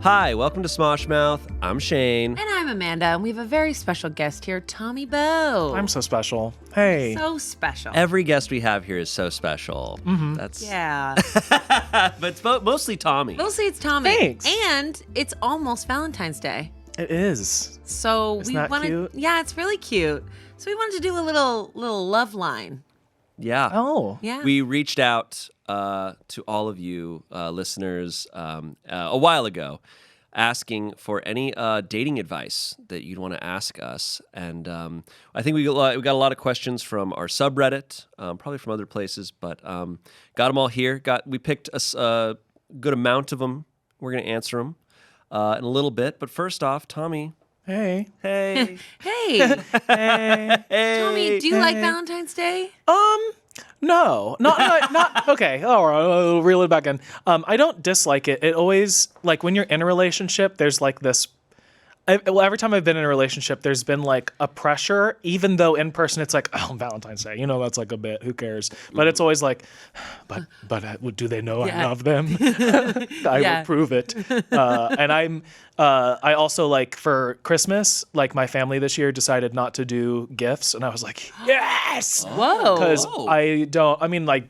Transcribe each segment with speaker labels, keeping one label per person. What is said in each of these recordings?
Speaker 1: Hi, welcome to Smosh Mouth. I'm Shayne.
Speaker 2: And I'm Amanda, and we have a very special guest here, Tommy Bo.
Speaker 3: I'm so special. Hey.
Speaker 2: So special.
Speaker 1: Every guest we have here is so special.
Speaker 3: Mm-hmm.
Speaker 1: That's
Speaker 2: Yeah.
Speaker 1: but it's mostly Tommy.
Speaker 2: Mostly it's Tommy.
Speaker 3: Thanks.
Speaker 2: And it's almost Valentine's Day.
Speaker 3: It is.
Speaker 2: So
Speaker 3: Isn't
Speaker 2: we
Speaker 3: that
Speaker 2: wanted
Speaker 3: cute?
Speaker 2: Yeah, it's really cute. So we wanted to do a little love line.
Speaker 1: Yeah.
Speaker 3: Oh.
Speaker 2: Yeah.
Speaker 1: We reached out to all of you listeners a while ago, asking for any dating advice that you'd want to ask us, and I think we got a lot of questions from our subreddit, probably from other places, but got them all here. We picked a good amount of them. We're going to answer them in a little bit, but first off, Tommy.
Speaker 3: Hey.
Speaker 1: Hey.
Speaker 2: Hey.
Speaker 3: Hey.
Speaker 2: Tommy, do you like Valentine's Day?
Speaker 3: No. Not okay. All right, I'll reel it back in. I don't dislike it. It always, like, when you're in a relationship, there's like this. Every time I've been in a relationship, there's been like a pressure, even though in person it's like, oh, Valentine's Day, that's like a bit, who cares? But it's always like, but do they know I love them? I will prove it. And I also, like, for Christmas, like, my family this year decided not to do gifts, and I was like, yes!
Speaker 2: Whoa.
Speaker 3: Because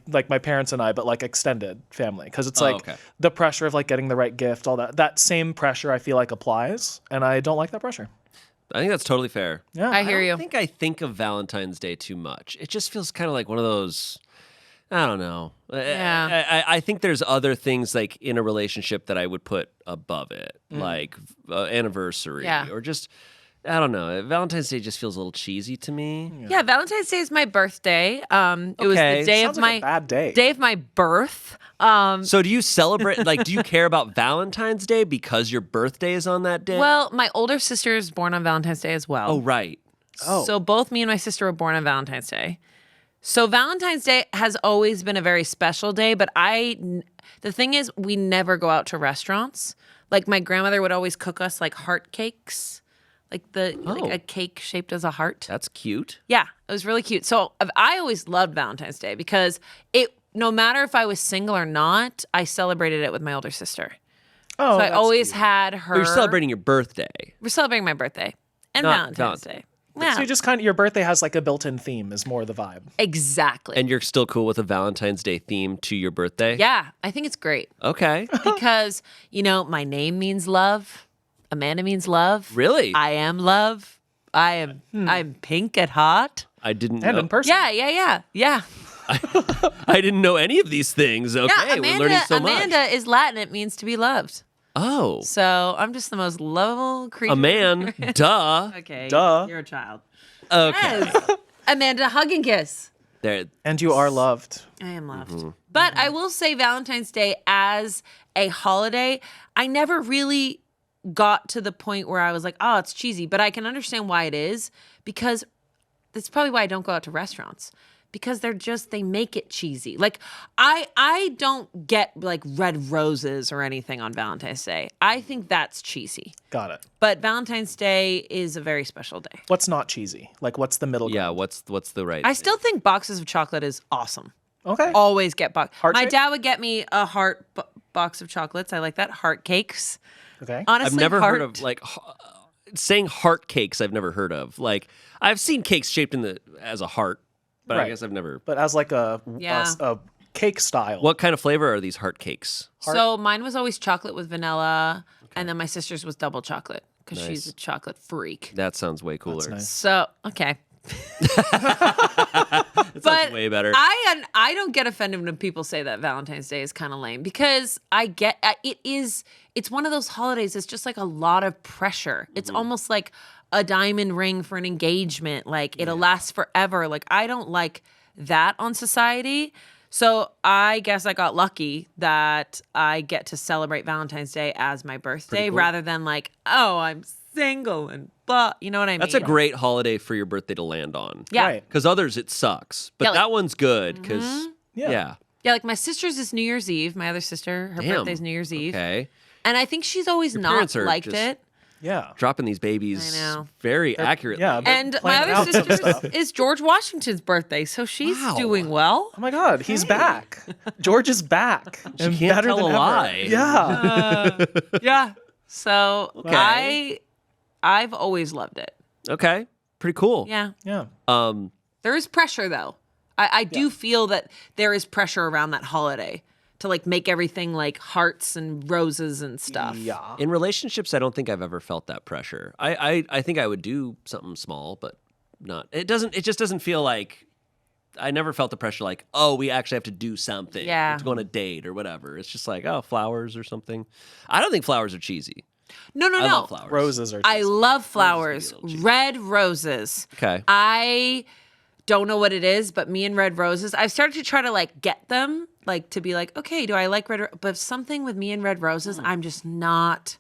Speaker 3: like my parents and I, but like extended family, because it's like the pressure of like getting the right gift, all that same pressure I feel like applies, and I don't like that pressure.
Speaker 1: I think that's totally fair.
Speaker 3: Yeah,
Speaker 2: I hear you.
Speaker 1: I think of Valentine's Day too much. It just feels kind of like one of those, I don't know.
Speaker 2: Yeah.
Speaker 1: I think there's other things like in a relationship that I would put above it, like anniversary or just, I don't know. Valentine's Day just feels a little cheesy to me.
Speaker 2: Yeah, Valentine's Day is my birthday. It was the day
Speaker 3: Sounds
Speaker 2: of
Speaker 3: like a bad day.
Speaker 2: day of my birth.
Speaker 1: So do you celebrate, like, do you care about Valentine's Day because your birthday is on that day?
Speaker 2: Well, my older sister is born on Valentine's Day as well.
Speaker 1: Oh, right.
Speaker 2: So both me and my sister were born on Valentine's Day. So Valentine's Day has always been a very special day, but the thing is, we never go out to restaurants. Like, my grandmother would always cook us like heart cakes, like a cake shaped as a heart.
Speaker 1: That's cute.
Speaker 2: Yeah, it was really cute. So I always loved Valentine's Day because no matter if I was single or not, I celebrated it with my older sister.
Speaker 3: Oh,
Speaker 2: so I always
Speaker 3: cute.
Speaker 2: had her.
Speaker 1: But you're celebrating your birthday.
Speaker 2: We're celebrating my birthday and
Speaker 1: Not
Speaker 2: Valentine's Day. Yeah,
Speaker 3: So you just kind of, your birthday has like a built-in theme is more the vibe.
Speaker 2: exactly.
Speaker 1: And you're still cool with a Valentine's Day theme to your birthday?
Speaker 2: Yeah, I think it's great
Speaker 1: Okay.
Speaker 2: because, my name means love. Amanda means love.
Speaker 1: Really?
Speaker 2: I am love. I'm pink and hot.
Speaker 1: I didn't
Speaker 3: And
Speaker 1: know.
Speaker 3: in person.
Speaker 2: Yeah.
Speaker 1: I didn't know any of these things. Okay,
Speaker 2: Yeah,
Speaker 1: we're learning so
Speaker 2: Amanda
Speaker 1: much.
Speaker 2: is Latin. It means to be loved.
Speaker 1: Oh,
Speaker 2: So I'm just the most lovable creature.
Speaker 1: a man. Duh.
Speaker 2: Okay.
Speaker 3: Duh.
Speaker 2: You're a child.
Speaker 1: Okay.
Speaker 2: Yes. Amanda, hug and kiss.
Speaker 1: There.
Speaker 3: And you are loved.
Speaker 2: I am loved. But I will say Valentine's Day as a holiday, I never really got to the point where I was like, oh, it's cheesy. But I can understand why it is, because that's probably why I don't go out to restaurants. Because they make it cheesy. Like, I don't get like red roses or anything on Valentine's Day. I think that's cheesy.
Speaker 3: Got it.
Speaker 2: But Valentine's Day is a very special day.
Speaker 3: What's not cheesy? Like, what's the middle
Speaker 1: Yeah.
Speaker 3: ground?
Speaker 1: What's the right?
Speaker 2: I still think boxes of chocolate is awesome.
Speaker 3: Okay.
Speaker 2: Always get box.
Speaker 3: Heart
Speaker 2: My
Speaker 3: shape?
Speaker 2: dad would get me a heart box of chocolates. I like that. Heart cakes.
Speaker 3: Okay.
Speaker 2: Honestly,
Speaker 1: I've never
Speaker 2: heart,
Speaker 1: heard of like saying heart cakes. I've never heard of. Like, I've seen cakes shaped as a heart, but I
Speaker 3: Right.
Speaker 1: guess I've never.
Speaker 3: But as like a cake style.
Speaker 1: What kind of flavor are these heart cakes?
Speaker 2: So mine was always chocolate with vanilla, and then my sister's was double chocolate because she's a chocolate freak.
Speaker 1: That sounds way cooler.
Speaker 3: That's nice.
Speaker 2: So okay.
Speaker 1: That sounds way better.
Speaker 2: I don't get offended when people say that Valentine's Day is kind of lame, because it's one of those holidays. It's just like a lot of pressure. It's almost like a diamond ring for an engagement. Like, it'll last forever. Like, I don't like that on society. So I guess I got lucky that I get to celebrate Valentine's Day as my birthday rather than like, oh, I'm single and blah. You know what I mean?
Speaker 1: That's a great holiday for your birthday to land on.
Speaker 2: Yeah.
Speaker 3: Right.
Speaker 1: Because others, it sucks. But
Speaker 2: Yeah, like-
Speaker 1: that one's good because, yeah.
Speaker 2: Yeah, like my sister's is New Year's Eve. My other sister, her
Speaker 1: Damn.
Speaker 2: birthday's New Year's Eve.
Speaker 1: Okay.
Speaker 2: And I think she's always not
Speaker 1: parents are
Speaker 2: liked
Speaker 1: just-
Speaker 2: it.
Speaker 3: Yeah.
Speaker 1: dropping these babies
Speaker 2: I know.
Speaker 1: very accurately.
Speaker 3: Yeah.
Speaker 2: And my
Speaker 3: planning
Speaker 2: other
Speaker 3: out some
Speaker 2: sister
Speaker 3: stuff.
Speaker 2: is George Washington's birthday, so she's
Speaker 1: Wow.
Speaker 2: doing well.
Speaker 3: Oh my God, he's back. George is back. And
Speaker 1: can't
Speaker 3: better
Speaker 1: tell
Speaker 3: than
Speaker 1: a
Speaker 3: ever.
Speaker 1: lie.
Speaker 3: Yeah.
Speaker 2: Yeah. So
Speaker 1: Okay.
Speaker 2: I've always loved it.
Speaker 1: Okay, pretty cool.
Speaker 2: Yeah.
Speaker 3: Yeah.
Speaker 2: There is pressure though. I do feel that there is pressure around that holiday to like make everything like hearts and roses and stuff.
Speaker 3: Yeah.
Speaker 1: In relationships, I don't think I've ever felt that pressure. I think I would do something small, but not. It just doesn't feel like. I never felt the pressure like, oh, we actually have to do something.
Speaker 2: Yeah.
Speaker 1: To go on a date or whatever. It's just like, oh, flowers or something. I don't think flowers are cheesy.
Speaker 2: No.
Speaker 1: I love flowers.
Speaker 3: Roses are.
Speaker 2: I love flowers.
Speaker 1: Roses can be a little cheap.
Speaker 2: Red roses.
Speaker 1: Okay.
Speaker 2: I don't know what it is, but me and red roses, I've started to try to like get them, like to be like, okay, do I like but something with me and red roses, I'm just not.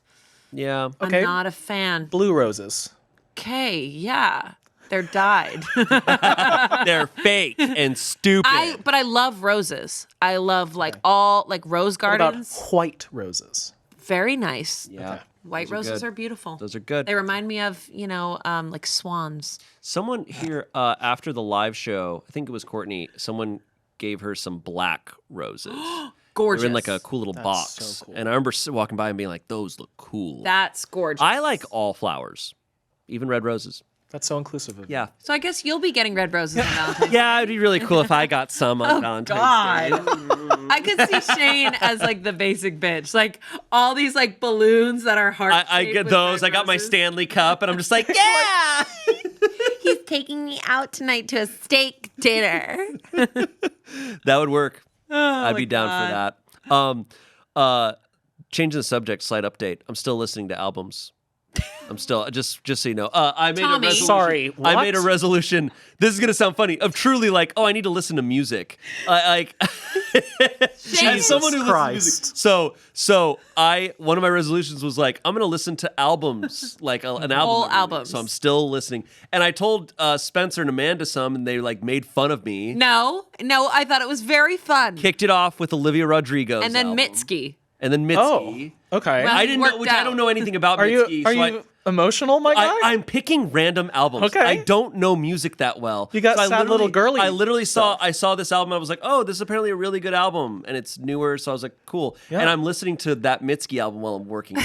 Speaker 1: Yeah.
Speaker 3: Okay.
Speaker 2: I'm not a fan.
Speaker 3: Blue roses.
Speaker 2: Okay, yeah. They're dyed.
Speaker 1: They're fake and stupid.
Speaker 2: But I love roses. I love like all like rose
Speaker 3: What about
Speaker 2: gardens.
Speaker 3: white roses?
Speaker 2: Very nice.
Speaker 1: yeah.
Speaker 2: White
Speaker 1: Those are
Speaker 2: roses
Speaker 1: good.
Speaker 2: are beautiful.
Speaker 1: Those are good.
Speaker 2: They remind me of, like swans.
Speaker 1: Someone here after the live show, I think it was Courtney, someone gave her some black roses.
Speaker 2: Gorgeous.
Speaker 1: They're in like a cool little box.
Speaker 3: so cool.
Speaker 1: And I remember walking by and being like, those look cool.
Speaker 2: That's gorgeous.
Speaker 1: I like all flowers, even red roses.
Speaker 3: That's so inclusive of you.
Speaker 1: Yeah.
Speaker 2: So I guess you'll be getting red roses on Valentine's.
Speaker 1: Yeah, it'd be really cool if I got some on Valentine's Day.
Speaker 2: I could see Shayne as like the basic bitch, like all these like balloons that are heart.
Speaker 1: I get those. I got my Stanley Cup, and I'm just like, yeah.
Speaker 2: He's taking me out tonight to a steak dinner.
Speaker 1: That would work.
Speaker 2: Oh
Speaker 1: I'd be down for that. Changing the subject, slight update. I'm still listening to albums. I'm still just so you know. I made
Speaker 2: Tommy.
Speaker 1: a resolution.
Speaker 3: Sorry,
Speaker 1: I
Speaker 3: what?
Speaker 1: made a resolution. This is gonna sound funny. Of truly like, oh, I need to listen to music. Like, as someone who listens to
Speaker 3: Christ.
Speaker 1: music. So one of my resolutions was like, I'm gonna listen to albums, like an album.
Speaker 2: Whole
Speaker 1: every week.
Speaker 2: albums.
Speaker 1: So I'm still listening. And I told Spencer and Amanda some, and they like made fun of me.
Speaker 2: No, I thought it was very fun.
Speaker 1: Kicked it off with Olivia Rodrigo.
Speaker 2: And then
Speaker 1: album.
Speaker 2: Mitski.
Speaker 1: And then Mitski.
Speaker 3: Oh, okay.
Speaker 2: Well,
Speaker 1: I didn't know,
Speaker 2: worked
Speaker 1: I
Speaker 2: out.
Speaker 1: don't know anything about
Speaker 3: Are
Speaker 1: Mitski.
Speaker 3: you emotional, my guy?
Speaker 1: I'm picking random albums.
Speaker 3: Okay.
Speaker 1: I don't know music that well.
Speaker 3: You got
Speaker 1: I
Speaker 3: sad little girly
Speaker 1: I literally
Speaker 3: stuff.
Speaker 1: I saw this album. I was like, oh, this is apparently a really good album, and it's newer. So I was like, cool.
Speaker 3: Yeah.
Speaker 1: And I'm listening to that Mitski album while I'm working.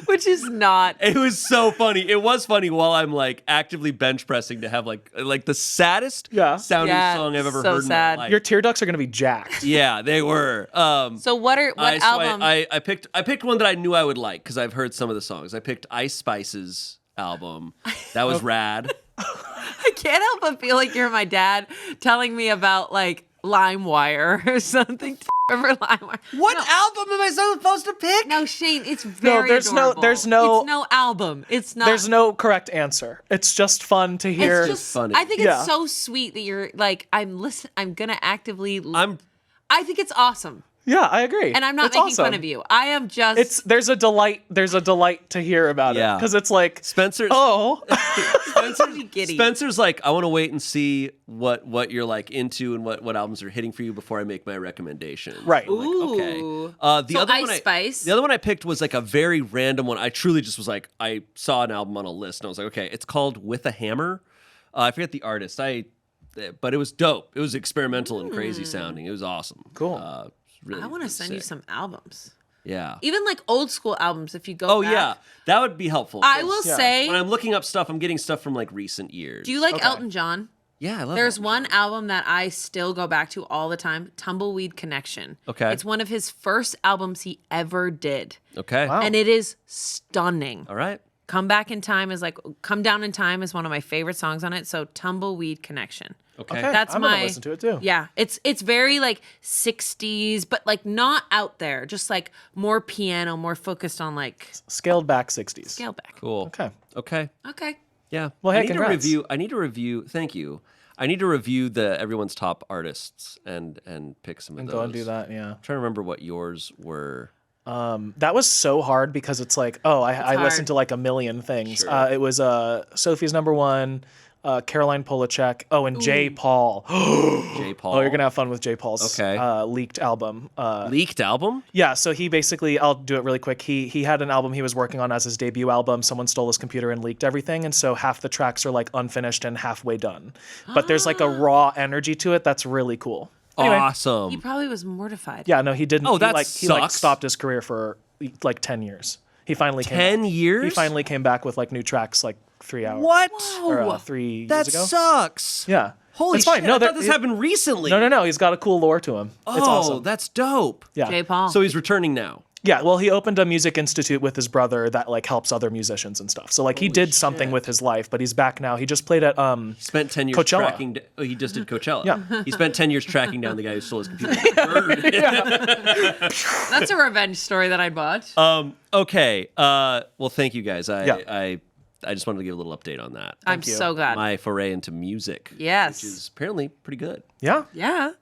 Speaker 2: Which is not.
Speaker 1: It was so funny. It was funny while I'm like actively bench pressing to have like the saddest sounding
Speaker 2: Yeah,
Speaker 1: song I've ever
Speaker 2: so
Speaker 1: heard
Speaker 2: sad.
Speaker 1: in my life.
Speaker 3: Your tear ducts are going to be jacked.
Speaker 1: Yeah, they were.
Speaker 2: So what album?
Speaker 1: I picked one that I knew I would like because I've heard some of the songs. I picked Ice Spice's album. That was rad.
Speaker 2: I can't help but feel like you're my dad telling me about like LimeWire or something. Remember LimeWire?
Speaker 1: What album am I supposed to pick?
Speaker 2: No, Shayne, it's very
Speaker 3: there's no-
Speaker 2: adorable.
Speaker 3: there's no-
Speaker 2: It's no album. It's not.
Speaker 3: There's no correct answer. It's just fun to hear.
Speaker 2: It's just
Speaker 1: funny.
Speaker 2: I think
Speaker 3: Yeah.
Speaker 2: it's so sweet that you're like I'm gonna actively.
Speaker 1: I'm
Speaker 2: I think it's awesome,
Speaker 3: yeah, I agree.
Speaker 2: and I'm not
Speaker 3: It's
Speaker 2: making
Speaker 3: awesome.
Speaker 2: fun of you. I am just.
Speaker 3: There's a delight to hear about it
Speaker 1: Yeah.
Speaker 3: because it's like,
Speaker 1: Spencer.
Speaker 3: oh,
Speaker 2: giddy.
Speaker 1: Spencer's like, I want to wait and see what you're like into and what albums are hitting for you before I make my recommendation.
Speaker 3: right.
Speaker 2: Ooh.
Speaker 1: Okay. The
Speaker 2: So
Speaker 1: other
Speaker 2: Ice
Speaker 1: one
Speaker 2: Spice.
Speaker 1: The other one I picked was like a very random one. I truly just was like, I saw an album on a list and I was like, okay, it's called With a Hammer. I forget the artist. But it was dope. It was experimental and crazy sounding. It was awesome.
Speaker 3: Cool.
Speaker 1: Really,
Speaker 2: I want to
Speaker 1: really
Speaker 2: send you
Speaker 1: sick.
Speaker 2: some albums,
Speaker 1: Yeah.
Speaker 2: even like old school albums. If you go.
Speaker 1: Oh
Speaker 2: back.
Speaker 1: yeah, that would be helpful.
Speaker 2: I will
Speaker 3: Yeah.
Speaker 2: say.
Speaker 1: When I'm looking up stuff, I'm getting stuff from like recent years.
Speaker 2: Do you like
Speaker 3: Okay.
Speaker 2: Elton John?
Speaker 1: Yeah, I love.
Speaker 2: There's
Speaker 1: Elton
Speaker 2: one
Speaker 1: John.
Speaker 2: album that I still go back to all the time, Tumbleweed Connection.
Speaker 1: Okay.
Speaker 2: It's one of his first albums he ever did.
Speaker 1: Okay.
Speaker 3: Wow.
Speaker 2: And it is stunning.
Speaker 1: All right.
Speaker 2: Come Down in Time is one of my favorite songs on it. So Tumbleweed Connection.
Speaker 1: Okay.
Speaker 3: Okay.
Speaker 2: That's
Speaker 3: I'm
Speaker 2: my
Speaker 3: gonna listen to it too.
Speaker 2: Yeah, it's very like 60s, but like not out there, just like more piano, more focused on like
Speaker 3: Scaled back 60s.
Speaker 2: scale back.
Speaker 1: Cool.
Speaker 3: Okay.
Speaker 1: Okay.
Speaker 2: Okay.
Speaker 1: Yeah.
Speaker 3: Well, hey,
Speaker 1: I need
Speaker 3: congrats.
Speaker 1: I need to review. Thank you. I need to review everyone's top artists and pick some of
Speaker 3: And
Speaker 1: those.
Speaker 3: go and do that. Yeah.
Speaker 1: I'm trying to remember what yours were.
Speaker 3: That was so hard because it's like, oh, I
Speaker 2: hard.
Speaker 3: listened to like a million things.
Speaker 1: Sure.
Speaker 3: It was Sophie's number one, Caroline Polachek. Oh, and J. Paul.
Speaker 1: J. Paul.
Speaker 3: Oh, you're gonna have fun with J. Paul's leaked album.
Speaker 1: Leaked album?
Speaker 3: Yeah, so he basically, I'll do it really quick. He had an album he was working on as his debut album. Someone stole his computer and leaked everything, and so half the tracks are like unfinished and halfway done. But there's like a raw energy to it that's really cool. Anyway,
Speaker 1: Awesome.
Speaker 2: He probably was mortified.
Speaker 3: yeah, no, he didn't.
Speaker 1: Oh, that
Speaker 3: he like
Speaker 1: sucks.
Speaker 3: stopped his career for like 10 years. He finally came
Speaker 1: 10
Speaker 3: back.
Speaker 1: years?
Speaker 3: He finally came back with like new tracks like 3 hours.
Speaker 1: What?
Speaker 3: Or 3 years
Speaker 1: That
Speaker 3: ago.
Speaker 1: sucks.
Speaker 3: Yeah.
Speaker 1: Holy
Speaker 3: it's fine.
Speaker 1: shit,
Speaker 3: No,
Speaker 1: I thought this happened recently.
Speaker 3: No. He's got a cool lore to him. It's awesome.
Speaker 1: That's dope.
Speaker 3: Yeah.
Speaker 2: J. Paul.
Speaker 1: So he's returning now.
Speaker 3: Yeah, well, he opened a music institute with his brother that like helps other musicians and stuff. So like he did something with his life, but he's back now. He just played at
Speaker 1: He spent 10 years
Speaker 3: Coachella.
Speaker 1: tracking. Oh, he just did Coachella.
Speaker 3: Yeah.
Speaker 1: He spent 10 years tracking down the guy who stole his computer.
Speaker 2: That's a revenge story that I'd watch.
Speaker 1: Okay. Well, thank you guys.
Speaker 3: Yeah.
Speaker 1: I just wanted to give a little update on that.
Speaker 2: I'm
Speaker 3: you.
Speaker 2: so glad.
Speaker 1: My foray into music.
Speaker 2: Yes.
Speaker 1: Which is apparently pretty good.
Speaker 3: Yeah.
Speaker 2: Yeah.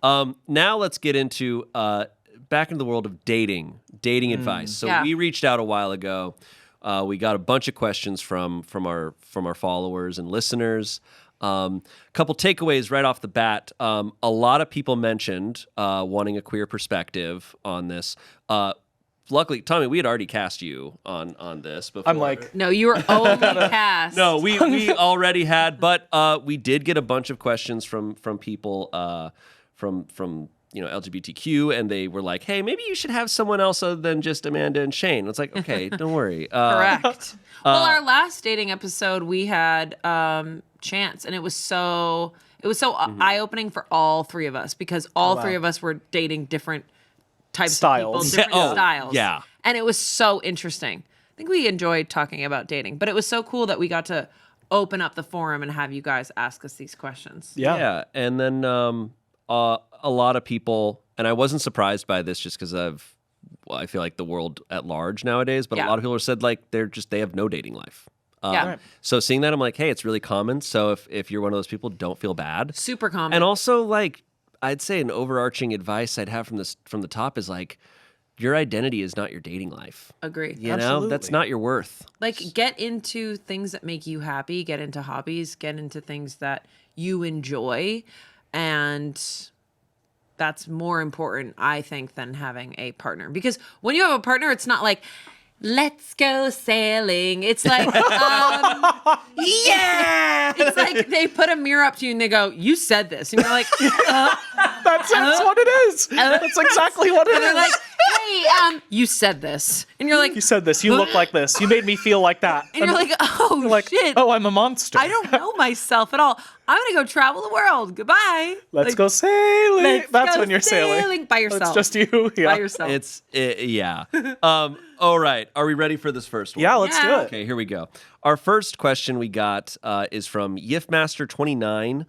Speaker 1: Now let's get into back into the world of dating advice. So
Speaker 2: Yeah.
Speaker 1: we reached out a while ago. We got a bunch of questions from our followers and listeners. Couple takeaways right off the bat. A lot of people mentioned wanting a queer perspective on this. Luckily, Tommy, we had already cast you on this before.
Speaker 3: I'm like,
Speaker 2: No, you were only cast.
Speaker 1: No, we already had, but we did get a bunch of questions from people from LGBTQ, and they were like, "Hey, maybe you should have someone else other than just Amanda and Shayne." It's like, okay, don't worry.
Speaker 2: Correct. Well, our last dating episode, we had Chance, and it was so eye-opening for all three of us because all three of us were dating different types
Speaker 3: Styles.
Speaker 2: of people, different
Speaker 1: Yeah. Oh,
Speaker 2: styles.
Speaker 1: yeah.
Speaker 2: And it was so interesting. I think we enjoyed talking about dating, but it was so cool that we got to open up the forum and have you guys ask us these questions.
Speaker 3: yeah.
Speaker 1: And then a lot of people, and I wasn't surprised by this just because I feel like the world at large nowadays, but a
Speaker 2: Yeah.
Speaker 1: lot of people have said like they have no dating life.
Speaker 2: Yeah. Right.
Speaker 1: So seeing that, I'm like, hey, it's really common. So if you're one of those people, don't feel bad.
Speaker 2: Super common.
Speaker 1: And also, like, I'd say an overarching advice I'd have from the top is like, your identity is not your dating life.
Speaker 2: Agree.
Speaker 1: You know,
Speaker 3: Absolutely.
Speaker 1: that's not your worth.
Speaker 2: Like, get into things that make you happy, get into hobbies, get into things that you enjoy. And that's more important, I think, than having a partner. Because when you have a partner, it's not like, let's go sailing. It's like, yeah. It's like they put a mirror up to you and they go, you said this. And you're like,
Speaker 3: That's what it is. That's exactly what it
Speaker 2: and they're
Speaker 3: is.
Speaker 2: like, hey, you said this. And you're like,
Speaker 3: You said this. You look like this. You made me feel like that.
Speaker 2: and you're like, oh,
Speaker 3: like,
Speaker 2: shit.
Speaker 3: oh, I'm a monster.
Speaker 2: I don't know myself at all. I'm going to go travel the world. Goodbye.
Speaker 3: Let's
Speaker 2: Like,
Speaker 3: go sailing.
Speaker 2: let's
Speaker 3: That's
Speaker 2: go
Speaker 3: when you're sailing.
Speaker 2: by yourself.
Speaker 3: It's just you. Yeah.
Speaker 2: By yourself.
Speaker 1: Yeah. All right. Are we ready for this first one?
Speaker 3: Yeah, let's do
Speaker 2: Yeah.
Speaker 3: it.
Speaker 1: Okay, here we go. Our first question we got is from Yifmaster29.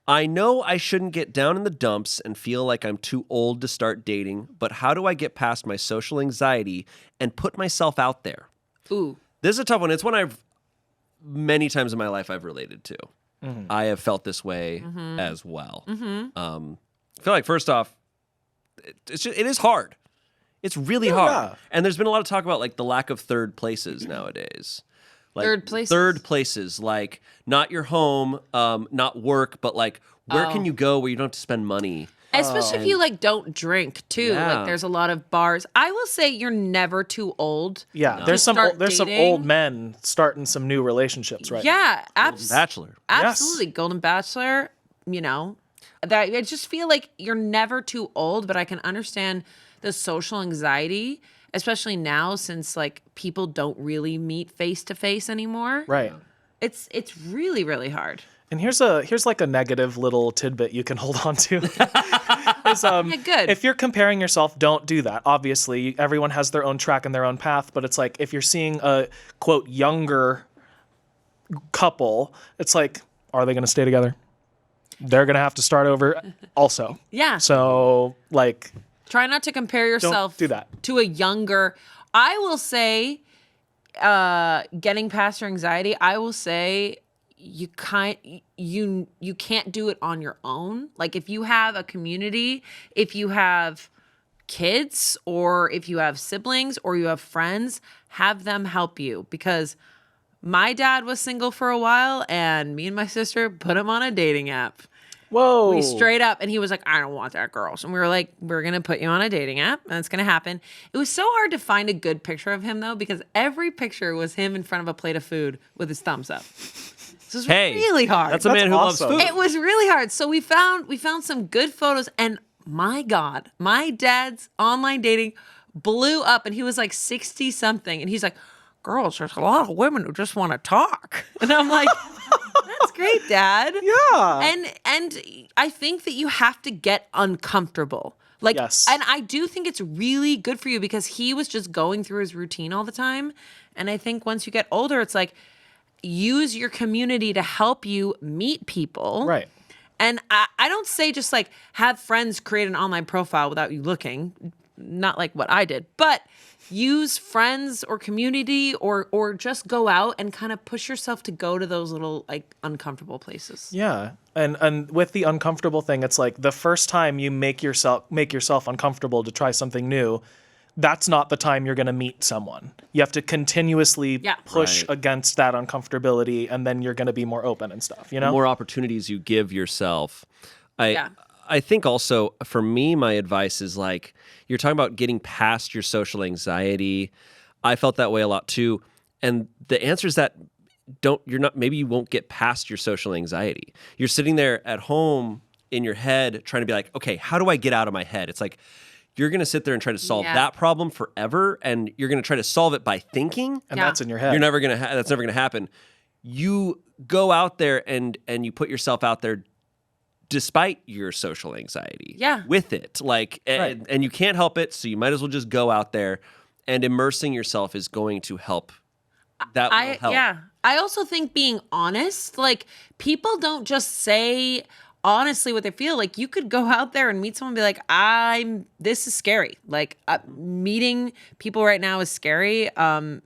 Speaker 1: I know I shouldn't get down in the dumps and feel like I'm too old to start dating, but how do I get past my social anxiety and put myself out there?
Speaker 2: Ooh.
Speaker 1: This is a tough one. It's one I've many times in my life I've related to. I have felt this way as well. I feel like first off, it is hard. It's really hard. And there's been a lot of talk about like the lack of third places nowadays. Like
Speaker 2: Third places?
Speaker 1: Third places, like not your home, not work, but like where can you go where you don't have to spend money?
Speaker 2: Especially if you like don't drink too.
Speaker 1: Yeah.
Speaker 2: Like there's a lot of bars. I will say you're never too old.
Speaker 3: Yeah, there's some
Speaker 2: start
Speaker 3: some
Speaker 2: dating.
Speaker 3: old men starting some new relationships right now.
Speaker 2: Yeah,
Speaker 1: Bachelor.
Speaker 2: absolutely. Golden Bachelor, that I just feel like you're never too old, but I can understand the social anxiety, especially now since like people don't really meet face to face anymore.
Speaker 3: Right.
Speaker 2: It's really, really hard.
Speaker 3: And here's like a negative little tidbit you can hold on to. Is,
Speaker 2: good.
Speaker 3: If you're comparing yourself, don't do that. Obviously, everyone has their own track and their own path, but it's like if you're seeing a quote younger couple, it's like, are they going to stay together? They're going to have to start over also.
Speaker 2: Yeah.
Speaker 3: So like,
Speaker 2: Try not to compare yourself
Speaker 3: do that.
Speaker 2: to a younger. I will say, getting past your anxiety, I will say you can't do it on your own. Like if you have a community, if you have kids or if you have siblings or you have friends, have them help you because my dad was single for a while, and me and my sister put him on a dating app.
Speaker 3: Whoa.
Speaker 2: We straight up, and he was like, I don't want that, girls. And we were like, we're going to put you on a dating app, and it's going to happen. It was so hard to find a good picture of him, though, because every picture was him in front of a plate of food with his thumbs up. This was really hard.
Speaker 1: That's a man who
Speaker 3: awesome.
Speaker 1: loves food.
Speaker 2: It was really hard. So we found some good photos, and my God, my dad's online dating blew up, and he was like 60-something, and he's like, girls, there's a lot of women who just want to talk. And I'm like... That's great, Dad.
Speaker 3: Yeah.
Speaker 2: And I think that you have to get uncomfortable. Like,
Speaker 3: yes.
Speaker 2: And I do think it's really good for you because he was just going through his routine all the time. And I think once you get older, it's like, use your community to help you meet people.
Speaker 3: Right.
Speaker 2: And I don't say just like have friends create an online profile without you looking, not like what I did, but use friends or community or just go out and kind of push yourself to go to those little like uncomfortable places.
Speaker 3: Yeah. And with the uncomfortable thing, it's like the first time you make yourself uncomfortable to try something new, that's not the time you're going to meet someone. You have to continuously push against that uncomfortability, and then you're going to be more open and stuff, you know?
Speaker 1: The more opportunities you give yourself. I think also for me, my advice is like, you're talking about getting past your social anxiety. I felt that way a lot too. And the answer is that maybe you won't get past your social anxiety. You're sitting there at home in your head trying to be like, okay, how do I get out of my head? It's like, you're going to sit there and try to solve that problem forever. And you're going to try to solve it by thinking.
Speaker 3: And that's in your head.
Speaker 1: That's never going to happen. You go out there and you put yourself out there despite your social anxiety with it. Like, and you can't help it. So you might as well just go out there, and immersing yourself is going to help. That will help. Yeah.
Speaker 2: I also think being honest, like people don't just say honestly what they feel. Like you could go out there and meet someone and be like, this is scary. Like meeting people right now is scary. I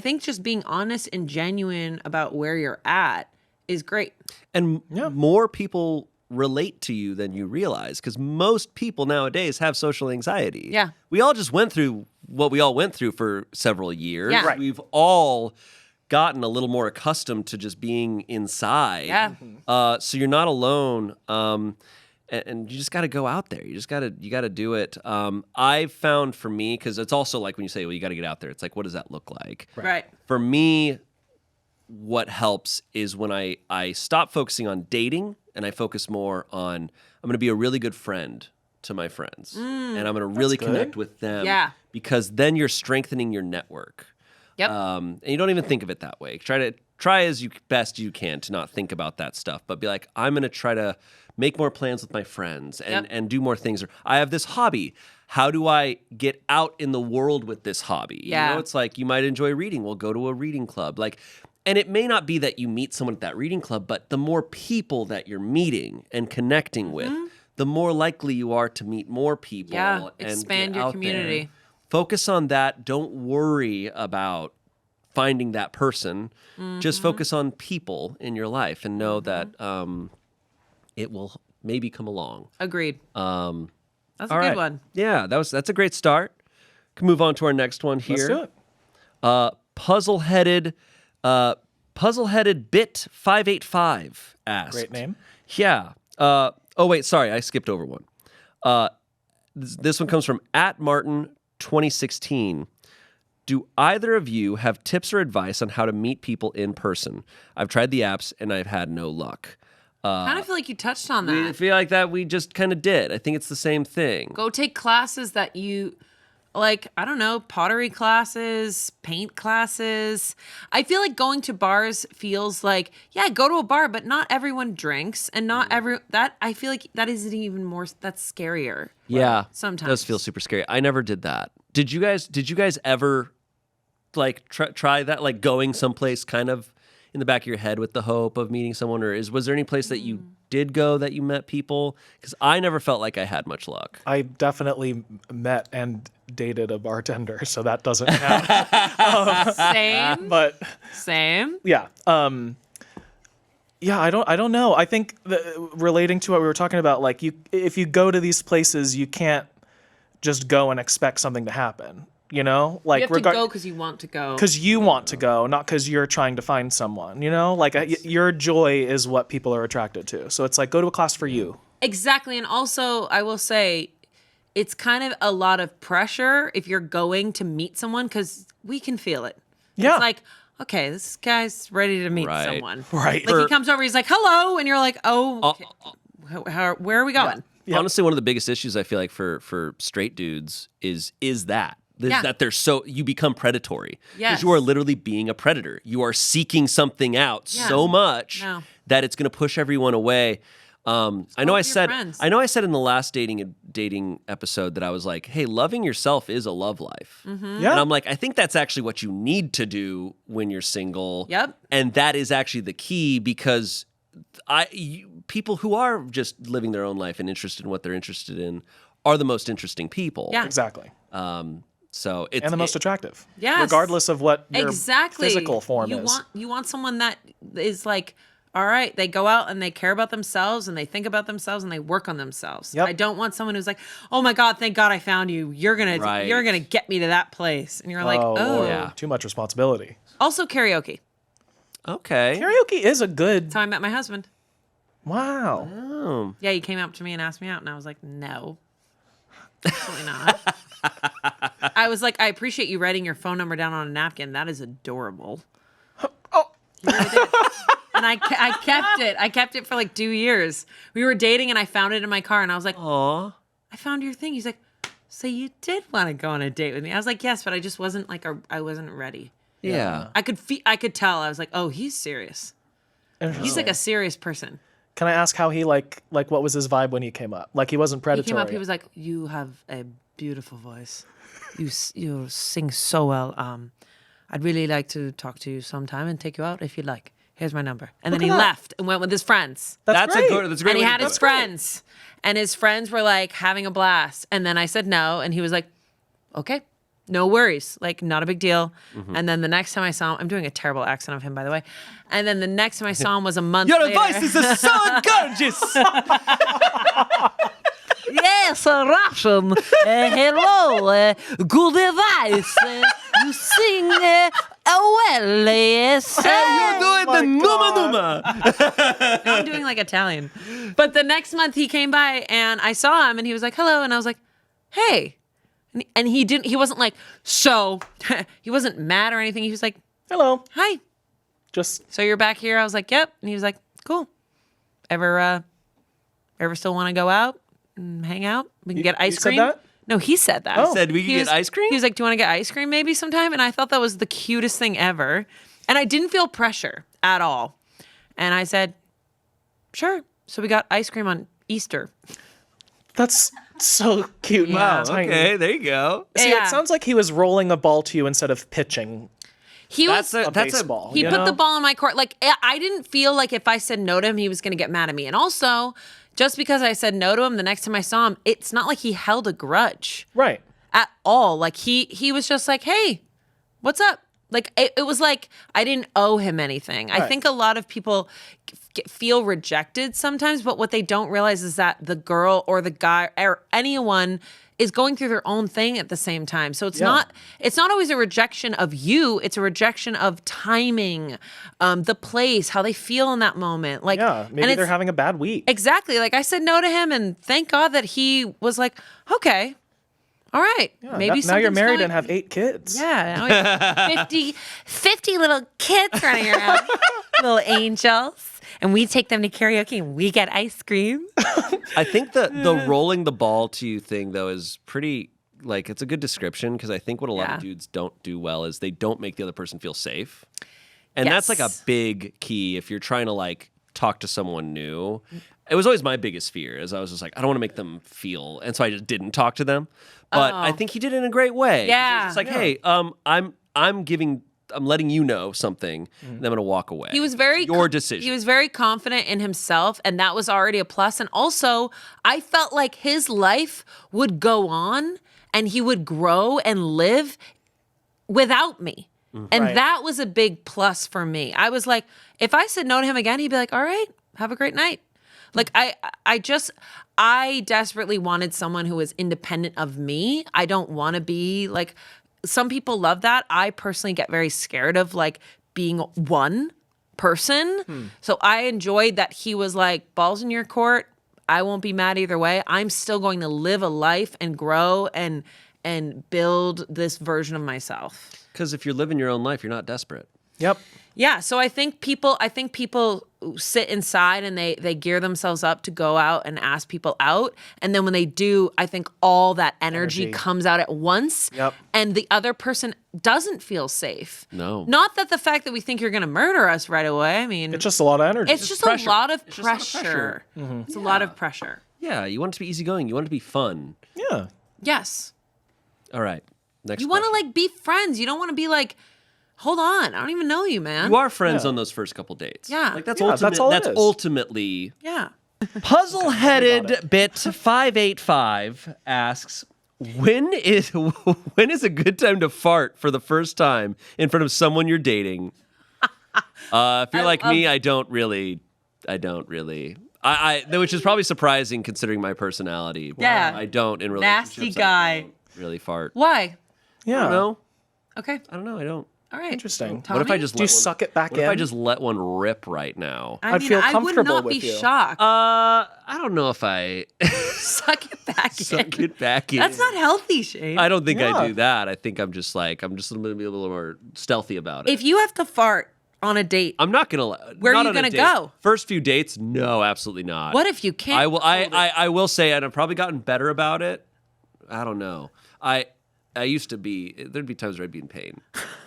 Speaker 2: think just being honest and genuine about where you're at is great.
Speaker 1: And more people relate to you than you realize, because most people nowadays have social anxiety.
Speaker 2: Yeah.
Speaker 1: We all just went through what we all went through for several years.
Speaker 2: Yeah. Right.
Speaker 1: We've all gotten a little more accustomed to just being inside.
Speaker 2: Yeah.
Speaker 1: So you're not alone. And you just got to go out there. You got to do it. I've found for me, because it's also like when you say, well, you got to get out there. It's like, what does that look like?
Speaker 2: Right.
Speaker 1: For me, what helps is when I stop focusing on dating and I focus more on, I'm going to be a really good friend to my friends. And I'm going to really connect with them.
Speaker 2: Yeah.
Speaker 1: Because then you're strengthening your network.
Speaker 2: Yep.
Speaker 1: And you don't even think of it that way. Try as best you can to not think about that stuff, but be like, I'm going to try to make more plans with my friends and do more things. Or I have this hobby. How do I get out in the world with this hobby?
Speaker 2: Yeah.
Speaker 1: You know, it's like you might enjoy reading. We'll go to a reading club. And it may not be that you meet someone at that reading club, but the more people that you're meeting and connecting with, the more likely you are to meet more people.
Speaker 2: Yeah,
Speaker 1: and
Speaker 2: expand
Speaker 1: get
Speaker 2: your
Speaker 1: out
Speaker 2: community.
Speaker 1: there. Focus on that. Don't worry about finding that person. Just focus on people in your life and know that it will maybe come along.
Speaker 2: Agreed. That's a
Speaker 1: right.
Speaker 2: good one.
Speaker 1: Yeah, that's a great start. Can move on to our next one here.
Speaker 3: Let's do it.
Speaker 1: Puzzleheaded Bit 585 asked.
Speaker 3: Great name.
Speaker 1: Yeah. Oh wait, sorry, I skipped over one. This one comes from @Martin2016. Do either of you have tips or advice on how to meet people in person? I've tried the apps and I've had no luck.
Speaker 2: Kind of feel like you touched on that.
Speaker 1: I feel like that we just kind of did. I think it's the same thing.
Speaker 2: Go take classes that you like, I don't know, pottery classes, paint classes. I feel like going to bars feels like, go to a bar, but not everyone drinks, and not I feel like that isn't even more, that's scarier.
Speaker 1: Yeah.
Speaker 2: Sometimes.
Speaker 1: It does feel super scary. I never did that. Did you guys ever like try that, like going someplace kind of in the back of your head with the hope of meeting someone, or was there any place that you did go that you met people? Because I never felt like I had much luck.
Speaker 3: I definitely met and dated a bartender, so that doesn't count.
Speaker 2: Same.
Speaker 3: But
Speaker 2: same.
Speaker 3: Yeah. Yeah, I don't know. I think relating to what we were talking about, like if you go to these places, you can't just go and expect something to happen. You know,
Speaker 2: You have to go because you want to go.
Speaker 3: Because you want to go, not because you're trying to find someone. You know, like your joy is what people are attracted to. So it's like go to a class for you.
Speaker 2: Exactly, and also I will say, it's kind of a lot of pressure if you're going to meet someone because we can feel it.
Speaker 3: Yeah.
Speaker 2: It's like, okay, this guy's ready to meet someone.
Speaker 3: Right.
Speaker 2: Like he comes over, he's like, hello, and you're like, oh, okay. Where are we going?
Speaker 3: Yep.
Speaker 1: Honestly, one of the biggest issues I feel like for straight dudes is that.
Speaker 2: Yeah.
Speaker 1: That they're you become predatory.
Speaker 2: Yes.
Speaker 1: Because you are literally being a predator. You are seeking something out so much that it's going to push everyone away. I know I said in the last dating episode that I was like, hey, loving yourself is a love life.
Speaker 2: Mm-hmm.
Speaker 3: Yeah.
Speaker 1: And I'm like, I think that's actually what you need to do when you're single.
Speaker 2: Yep.
Speaker 1: And that is actually the key because people who are just living their own life and interested in what they're interested in are the most interesting people.
Speaker 2: Yeah.
Speaker 3: Exactly.
Speaker 1: So it's
Speaker 3: And the most attractive.
Speaker 2: Yes.
Speaker 3: Regardless of what your
Speaker 2: exactly.
Speaker 3: physical form is.
Speaker 2: You want someone that is like, all right, they go out and they care about themselves and they think about themselves and they work on themselves.
Speaker 3: Yep.
Speaker 2: I don't want someone who's like, oh my God, thank God I found you. You're gonna get me to that place. And you're like, oh.
Speaker 3: Lord,
Speaker 1: Yeah.
Speaker 3: too much responsibility.
Speaker 2: Also karaoke.
Speaker 1: okay.
Speaker 3: Karaoke is a good.
Speaker 2: That's how I met my husband.
Speaker 3: Wow.
Speaker 1: Oh.
Speaker 2: Yeah, he came up to me and asked me out and I was like, no. Absolutely not. I was like, I appreciate you writing your phone number down on a napkin. That is adorable.
Speaker 3: Oh.
Speaker 2: You really did. And I kept it. I kept it for like 2 years. We were dating and I found it in my car and I was like,
Speaker 1: Aw.
Speaker 2: I found your thing. He's like, so you did want to go on a date with me? I was like, yes, but I just wasn't like, I wasn't ready.
Speaker 1: Yeah.
Speaker 2: I could tell. I was like, oh, he's serious. He's like a serious person.
Speaker 3: Can I ask how he like what was his vibe when he came up? Like he wasn't
Speaker 2: He
Speaker 3: predatory.
Speaker 2: came up. He was like, you have a beautiful voice. You sing so well. I'd really like to talk to you sometime and take you out if you'd like. Here's my number. And then he left and went with his friends.
Speaker 3: That's
Speaker 1: a
Speaker 3: great.
Speaker 1: good. That's a great.
Speaker 2: And he
Speaker 1: way
Speaker 2: had
Speaker 1: to do
Speaker 2: his
Speaker 1: it.
Speaker 2: friends. And his friends were like having a blast. And then I said no. And he was like, okay, no worries. Like, not a big deal.
Speaker 1: Mm-hmm.
Speaker 2: And then the next time I saw him, I'm doing a terrible accent of him, by the way. And then the next time I saw him was a month
Speaker 1: Your
Speaker 2: later.
Speaker 1: voice is so gorgeous.
Speaker 2: Yes, Russian. Hello. Good advice. You sing well. Yes.
Speaker 1: You're doing the
Speaker 3: my
Speaker 1: numa numa.
Speaker 2: I'm doing like Italian. But the next month he came by and I saw him and he was like, hello. And I was like, hey. And he wasn't like, so, he wasn't mad or anything. He was like,
Speaker 3: Hello.
Speaker 2: hi.
Speaker 3: Just
Speaker 2: So you're back here? I was like, yep. And he was like, cool. Ever still want to go out and hang out? We can get ice
Speaker 3: you said
Speaker 2: cream.
Speaker 3: that?
Speaker 2: No, he said that.
Speaker 3: Oh.
Speaker 1: Said we can get ice cream.
Speaker 2: He was like, do you want to get ice cream maybe sometime? And I thought that was the cutest thing ever. And I didn't feel pressure at all. And I said, sure. So we got ice cream on Easter.
Speaker 3: that's so cute.
Speaker 2: Wow,
Speaker 3: and tiny.
Speaker 1: Okay, there you go.
Speaker 3: See,
Speaker 2: Yeah.
Speaker 3: it sounds like he was rolling a ball to you instead of pitching
Speaker 2: He was.
Speaker 3: a baseball.
Speaker 2: He
Speaker 3: you
Speaker 2: put
Speaker 3: know?
Speaker 2: the ball in my court. Like, I didn't feel like if I said no to him, he was going to get mad at me. And also, just because I said no to him, the next time I saw him, it's not like he held a grudge
Speaker 3: Right.
Speaker 2: at all. Like, he was just like, hey, what's up? Like, it was like I didn't owe him anything. I
Speaker 3: Right.
Speaker 2: think a lot of people feel rejected sometimes, but what they don't realize is that the girl or the guy or anyone is going through their own thing at the same time. So it's not always a rejection of you. It's a rejection of timing, the place, how they feel in that moment. Like,
Speaker 3: Yeah.
Speaker 2: and
Speaker 3: Maybe they're
Speaker 2: it's-
Speaker 3: having a bad week.
Speaker 2: exactly. Like I said no to him, and thank God that he was like, okay, all right,
Speaker 3: Yeah,
Speaker 2: maybe
Speaker 3: now you're
Speaker 2: something's
Speaker 3: married
Speaker 2: going-
Speaker 3: and have 8 kids.
Speaker 2: Yeah, now we have 50 little kids running around, little angels. And we take them to karaoke and we get ice cream.
Speaker 1: I think the rolling the ball to you thing though is pretty like it's a good description because I think what a lot
Speaker 2: Yeah.
Speaker 1: of dudes don't do well is they don't make the other person feel safe. And that's like a
Speaker 2: Yes.
Speaker 1: big key if you're trying to like talk to someone new. It was always my biggest fear is I was just like I don't want to make them feel and so I just didn't talk to them. But I think he did it in a great way.
Speaker 2: Yeah.
Speaker 1: It's like, hey, I'm letting you know something, and I'm going to walk away.
Speaker 2: He was very
Speaker 1: your decision.
Speaker 2: He was very confident in himself, and that was already a plus. And also, I felt like his life would go on, and he would grow and live without me. And
Speaker 3: Right.
Speaker 2: that was a big plus for me. I was like, if I said no to him again, he'd be like, all right, have a great night. Like I desperately wanted someone who was independent of me. I don't want to be like some people love that. I personally get very scared of like being one person. So I enjoyed that he was like, balls in your court. I won't be mad either way. I'm still going to live a life and grow and build this version of myself.
Speaker 1: Because if you're living your own life, you're not desperate.
Speaker 3: Yep.
Speaker 2: Yeah, so I think people sit inside and they gear themselves up to go out and ask people out, and then when they do, I think all that energy comes out at once.
Speaker 3: Yep.
Speaker 2: And the other person doesn't feel safe.
Speaker 1: No.
Speaker 2: Not that the fact that we think you're going to murder us right away. I mean,
Speaker 3: It's just a lot of energy.
Speaker 2: it's just
Speaker 1: pressure.
Speaker 2: a lot of
Speaker 1: It's just a lot of
Speaker 2: pressure.
Speaker 1: pressure.
Speaker 2: It's a lot of pressure.
Speaker 1: Yeah, you want it to be easygoing. You want it to be fun.
Speaker 3: yeah.
Speaker 2: Yes.
Speaker 1: All right. Next
Speaker 2: You want to
Speaker 1: question.
Speaker 2: like be friends. You don't want to be like, hold on, I don't even know you, man.
Speaker 1: You are friends
Speaker 3: Yeah.
Speaker 1: on those first couple dates.
Speaker 2: Yeah.
Speaker 1: Like that's
Speaker 3: Yeah, that's all it is.
Speaker 1: ultimately.
Speaker 2: Yeah.
Speaker 1: Puzzle-headed bit 585 asks, when is a good time to fart for the first time in front of someone you're dating? If you're like me, I don't really. Which is probably surprising considering my personality.
Speaker 2: Yeah.
Speaker 1: I don't in relationships.
Speaker 2: Nasty guy.
Speaker 1: I don't really fart.
Speaker 2: Why?
Speaker 3: Yeah.
Speaker 1: I don't know.
Speaker 2: Okay.
Speaker 1: I don't know. I don't.
Speaker 2: All right.
Speaker 3: Interesting.
Speaker 2: Tell
Speaker 1: What if I
Speaker 2: me.
Speaker 1: just
Speaker 3: Do you
Speaker 1: let one,
Speaker 3: suck it back
Speaker 1: what
Speaker 3: in?
Speaker 1: if I just let one rip right now?
Speaker 2: I
Speaker 3: I'd
Speaker 2: mean,
Speaker 3: feel
Speaker 2: I would
Speaker 3: comfortable
Speaker 2: not be
Speaker 3: with you.
Speaker 2: shocked.
Speaker 1: I don't know if I
Speaker 2: Suck it back
Speaker 1: suck
Speaker 2: in.
Speaker 1: it back in.
Speaker 2: That's not healthy, Shayne.
Speaker 1: I don't think I
Speaker 3: Yeah.
Speaker 1: do that. I think I'm just going to be a little more stealthy about it.
Speaker 2: If you have to fart on a date,
Speaker 1: I'm not going to.
Speaker 2: Where are
Speaker 1: not
Speaker 2: you
Speaker 1: on a
Speaker 2: gonna
Speaker 1: date.
Speaker 2: go?
Speaker 1: First few dates, no, absolutely not.
Speaker 2: what if you can't?
Speaker 1: I will. I will say, and I've probably gotten better about it. I don't know. I used to be. There'd be times where I'd be in pain.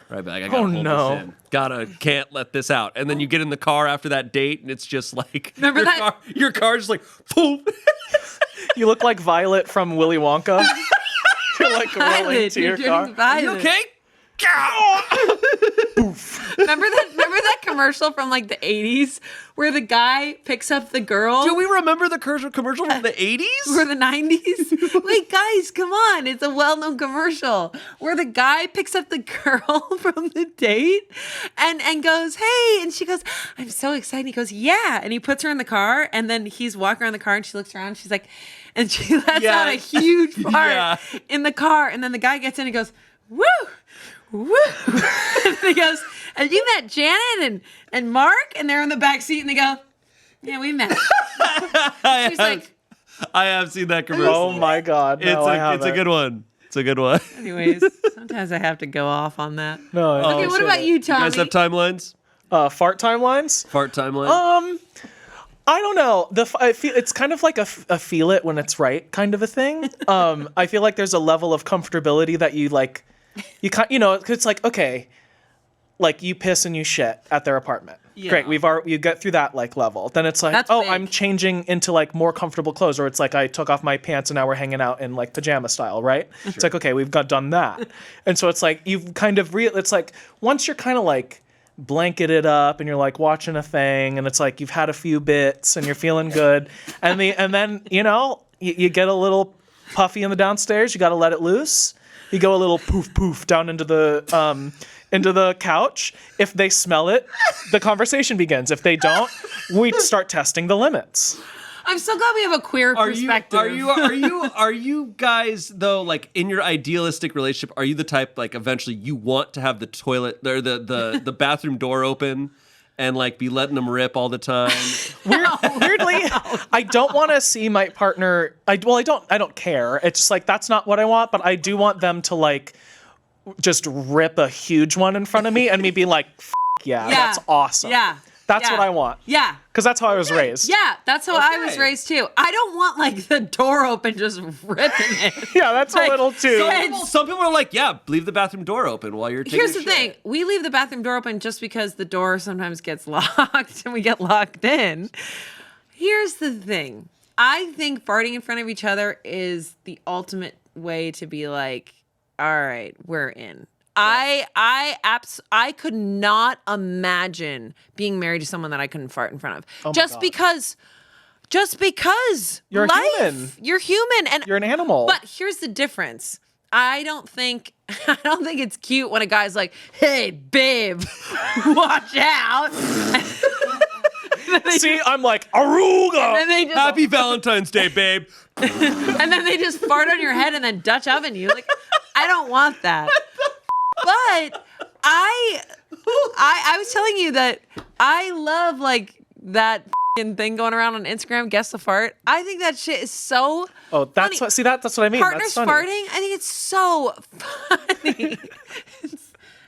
Speaker 1: Right, I'd be like, I gotta hold
Speaker 3: no.
Speaker 1: this in. Can't let this out. And then you get in the car after that date, and it's just like
Speaker 2: Remember that?
Speaker 1: your car's just like, boom.
Speaker 3: You look like Violet from Willy Wonka. You're like rolling
Speaker 2: Violet,
Speaker 3: to your
Speaker 2: you're
Speaker 3: car.
Speaker 2: doing Violet.
Speaker 1: You okay?
Speaker 2: Remember that commercial from like the 80s where the guy picks up the girl?
Speaker 1: Do we remember the commercial from the 80s?
Speaker 2: Or the 90s? Wait, guys, come on. It's a well-known commercial where the guy picks up the girl from the date and goes, hey. And she goes, I'm so excited. He goes, yeah. And he puts her in the car, and then he's walking around the car, and she looks around. She's like, and she lets out a huge fart in the car. And then the guy gets in and goes, woo, woo. And he goes, have you met Janet and Mark? And they're in the back seat, and they go, yeah, we met. She's like,
Speaker 1: I have seen that commercial.
Speaker 3: Oh my God. No,
Speaker 1: It's a good one. It's a good one.
Speaker 2: anyways, sometimes I have to go off on that.
Speaker 3: No. I
Speaker 2: Okay, what
Speaker 3: appreciate
Speaker 2: about
Speaker 3: it.
Speaker 2: you,
Speaker 1: You
Speaker 2: Tommy?
Speaker 1: guys have timelines?
Speaker 3: Fart timelines?
Speaker 1: Fart timeline?
Speaker 3: I don't know. I feel it's kind of like a feel it when it's right kind of a thing. I feel like there's a level of comfortability that you like. It's like, okay, like you piss and you shit at their apartment.
Speaker 1: Yeah.
Speaker 3: Great, you get through that like level. Then it's like,
Speaker 2: That's
Speaker 3: oh,
Speaker 2: big.
Speaker 3: I'm changing into like more comfortable clothes, or it's like I took off my pants and now we're hanging out in like pajama style, right? It's like, okay, we've done that, and so it's like you've kind of it's like once you're kind of like blanketed up and you're like watching a thing, and it's like you've had a few bits and you're feeling good, and then you get a little puffy in the downstairs. You got to let it loose. You go a little poof poof down into the couch. If they smell it, the conversation begins. If they don't, we start testing the limits.
Speaker 2: I'm so glad we have a queer perspective.
Speaker 1: Are you guys though, like in your idealistic relationship, are you the type like eventually you want to have the toilet or the bathroom door open and like be letting them rip all the time?
Speaker 3: Weirdly, I don't want to see my partner. I don't care. It's just like that's not what I want. But I do want them to like just rip a huge one in front of me and me be like, yeah, that's awesome.
Speaker 2: Yeah.
Speaker 3: That's what I want.
Speaker 2: Yeah.
Speaker 3: Because that's how I was raised.
Speaker 2: Yeah, that's how I was
Speaker 1: Okay.
Speaker 2: raised too. I don't want like the door open just ripping it.
Speaker 3: Yeah, that's
Speaker 2: Like,
Speaker 3: a little too.
Speaker 2: so-
Speaker 1: Some people are like, yeah, leave the bathroom door open while you're taking
Speaker 2: Here's
Speaker 1: a
Speaker 2: the
Speaker 1: shit.
Speaker 2: thing. We leave the bathroom door open just because the door sometimes gets locked and we get locked in. Here's the thing. I think farting in front of each other is the ultimate way to be like, all right, we're in. I could not imagine being married to someone that I couldn't fart in front of.
Speaker 3: Oh my
Speaker 2: just
Speaker 3: God.
Speaker 2: because
Speaker 3: You're a
Speaker 2: life,
Speaker 3: human.
Speaker 2: You're human, and
Speaker 3: You're an animal.
Speaker 2: But here's the difference. I don't think it's cute when a guy's like, "Hey, babe, watch out."
Speaker 3: See, I'm like, Aruga!
Speaker 2: And they just
Speaker 1: Happy Valentine's Day, babe.
Speaker 2: and then they just fart on your head and then Dutch oven you. Like, I don't want that. But I was telling you that I love like that thing going around on Instagram, guess the fart. I think that shit is so
Speaker 3: that's
Speaker 2: funny.
Speaker 3: that's what I mean.
Speaker 2: Partners
Speaker 3: That's funny.
Speaker 2: farting, I think it's so funny.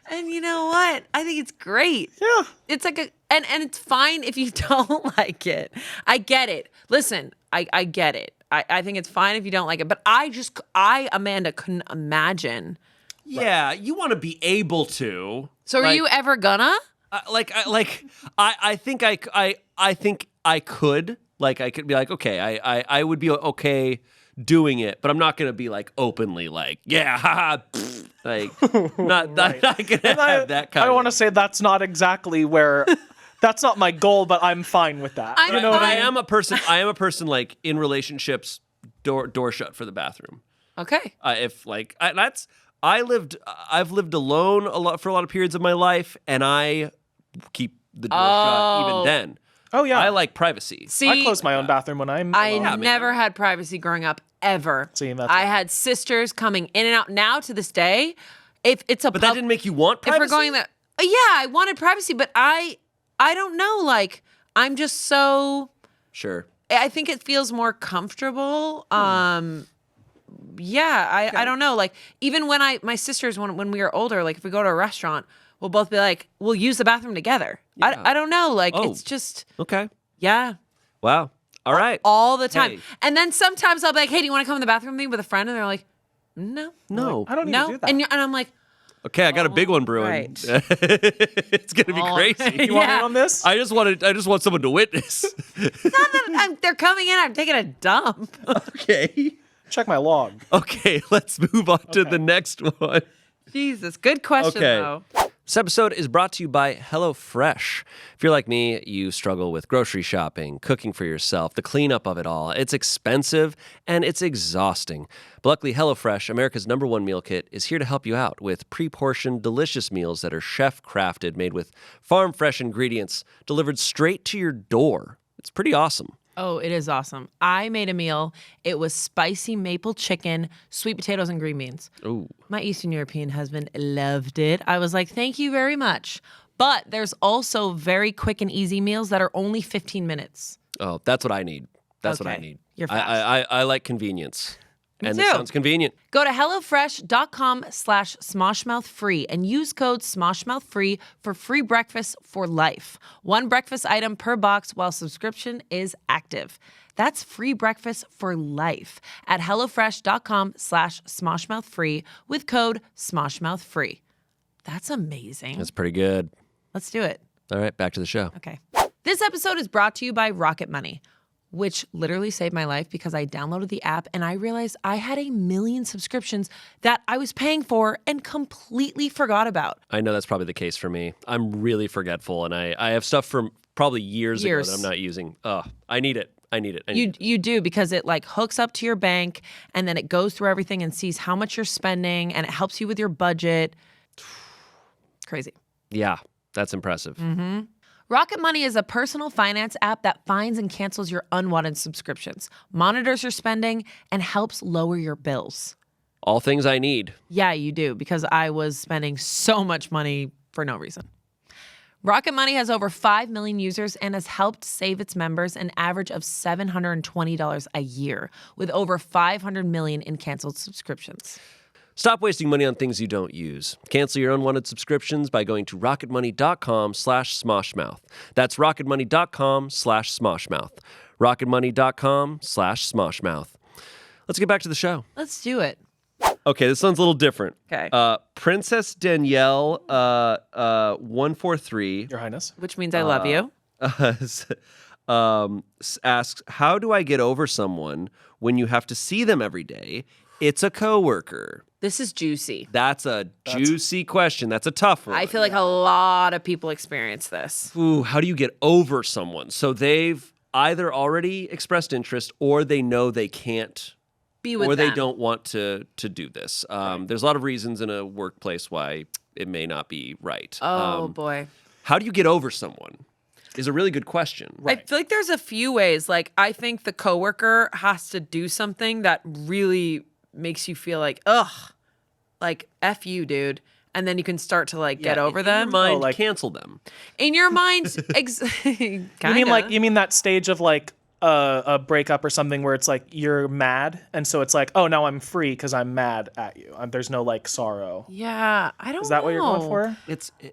Speaker 2: And you know what? I think it's great.
Speaker 3: Yeah.
Speaker 2: It's like and it's fine if you don't like it. I get it. Listen, I get it. I think it's fine if you don't like it. But Amanda, couldn't imagine.
Speaker 1: Yeah, you want to be able to.
Speaker 2: So are you ever gonna?
Speaker 1: I think I could. Like, I could be like, okay, I would be okay doing it, but I'm not going to be like openly like, yeah, haha, pfft, like, not gonna have that kind
Speaker 3: I want to say that's not exactly where. That's not my goal, but I'm fine with that.
Speaker 2: I'm
Speaker 3: you know what
Speaker 1: But
Speaker 3: I
Speaker 1: I
Speaker 3: mean?
Speaker 1: am a person like in relationships, door shut for the bathroom.
Speaker 2: Okay.
Speaker 1: I've lived alone for a lot of periods of my life, and I keep the door shut even then.
Speaker 3: Oh yeah.
Speaker 1: I like privacy.
Speaker 2: See,
Speaker 3: I close my own bathroom when I'm
Speaker 2: I
Speaker 3: alone.
Speaker 2: never had privacy growing up ever.
Speaker 3: See, that's
Speaker 2: I
Speaker 3: right.
Speaker 2: had sisters coming in and out. Now to this day, if it's a
Speaker 1: But that didn't make you want privacy?
Speaker 2: If we're going that, yeah, I wanted privacy, but I don't know. Like I'm just so.
Speaker 1: Sure.
Speaker 2: I think it feels more comfortable. Yeah, I don't know. Like even when my sisters when we were older, like if we go to a restaurant, we'll both be like, we'll use the bathroom together.
Speaker 1: Yeah.
Speaker 2: I don't know. Like
Speaker 1: Oh.
Speaker 2: it's just
Speaker 1: Okay.
Speaker 2: yeah.
Speaker 1: Wow. All right.
Speaker 2: All the time.
Speaker 1: Hey.
Speaker 2: And then sometimes I'll be like, hey, do you want to come in the bathroom with me with a friend? And they're like, no.
Speaker 1: No.
Speaker 3: I don't need
Speaker 2: No.
Speaker 3: to do that.
Speaker 2: And I'm like,
Speaker 1: Okay, I got a big one brewing.
Speaker 2: right.
Speaker 1: It's gonna be
Speaker 2: All
Speaker 1: crazy.
Speaker 3: You want
Speaker 2: Yeah.
Speaker 3: in on this?
Speaker 1: I just want someone to witness.
Speaker 2: not that they're coming in, I'm taking a dump.
Speaker 1: Okay.
Speaker 3: Check my log.
Speaker 1: Okay, let's move on to the next one.
Speaker 2: Jesus. Good question,
Speaker 1: Okay.
Speaker 2: though.
Speaker 1: This episode is brought to you by HelloFresh. If you're like me, you struggle with grocery shopping, cooking for yourself, the cleanup of it all. It's expensive and it's exhausting. But luckily, HelloFresh, America's #1 meal kit, is here to help you out with pre-portioned, delicious meals that are chef-crafted, made with farm-fresh ingredients, delivered straight to your door. It's pretty awesome.
Speaker 2: Oh, it is awesome. I made a meal. It was spicy maple chicken, sweet potatoes, and green beans.
Speaker 1: Ooh.
Speaker 2: My Eastern European husband loved it. I was like, thank you very much. But there's also very quick and easy meals that are only 15 minutes.
Speaker 1: Oh, that's what I need. That's what I
Speaker 2: Okay.
Speaker 1: need.
Speaker 2: You're
Speaker 1: I like convenience. And it
Speaker 2: too.
Speaker 1: sounds convenient.
Speaker 2: Go to HelloFresh.com/SmoshMouthFree and use code SmoshMouthFree for free breakfast for life. One breakfast item per box while subscription is active. That's free breakfast for life at HelloFresh.com/SmoshMouthFree with code SmoshMouthFree. That's amazing.
Speaker 1: That's pretty good.
Speaker 2: Let's do it.
Speaker 1: All right, back to the show.
Speaker 2: Okay. This episode is brought to you by Rocket Money, which literally saved my life because I downloaded the app and I realized I had 1 million subscriptions that I was paying for and completely forgot about.
Speaker 1: I know that's probably the case for me. I'm really forgetful, and I have stuff from probably years ago that I'm not using. Oh, I need it. I need it.
Speaker 2: You do, because it like hooks up to your bank and then it goes through everything and sees how much you're spending and it helps you with your budget. Crazy.
Speaker 1: Yeah, that's impressive.
Speaker 2: Rocket Money is a personal finance app that finds and cancels your unwanted subscriptions, monitors your spending, and helps lower your bills.
Speaker 1: All things I need.
Speaker 2: Yeah, you do, because I was spending so much money for no reason. Rocket Money has over 5 million users and has helped save its members an average of $720 a year, with over 500 million in canceled subscriptions.
Speaker 1: Stop wasting money on things you don't use. Cancel your unwanted subscriptions by going to rocketmoney.com/smoshmouth. That's rocketmoney.com/smoshmouth. rocketmoney.com/smoshmouth. Let's get back to the show.
Speaker 2: Let's do it.
Speaker 1: Okay, this one's a little different.
Speaker 2: Okay.
Speaker 1: Princess Danielle 143
Speaker 3: Your Highness.
Speaker 2: Which means I love you.
Speaker 1: asks, how do I get over someone when you have to see them every day? It's a coworker.
Speaker 2: This is juicy.
Speaker 1: That's a juicy question. That's a tough one.
Speaker 2: I feel like a lot of people experience this.
Speaker 1: Ooh, how do you get over someone? So they've either already expressed interest or they know they can't
Speaker 2: Be with
Speaker 1: or
Speaker 2: them.
Speaker 1: they don't want to do this. There's a lot of reasons in a workplace why it may not be right.
Speaker 2: Oh, boy.
Speaker 1: How do you get over someone is a really good question.
Speaker 2: I feel like there's a few ways. Like, I think the coworker has to do something that really makes you feel like, ugh, like, F you, dude. and then you can start to like get
Speaker 1: Yeah,
Speaker 2: over
Speaker 1: in
Speaker 2: them.
Speaker 1: your mind,
Speaker 3: like-
Speaker 1: cancel them.
Speaker 2: In your mind,
Speaker 3: You mean that stage of like a breakup or something where it's like you're mad, and so it's like, oh, now I'm free because I'm mad at you. There's no like sorrow.
Speaker 2: Yeah, I don't know.
Speaker 3: Is that what you're going for?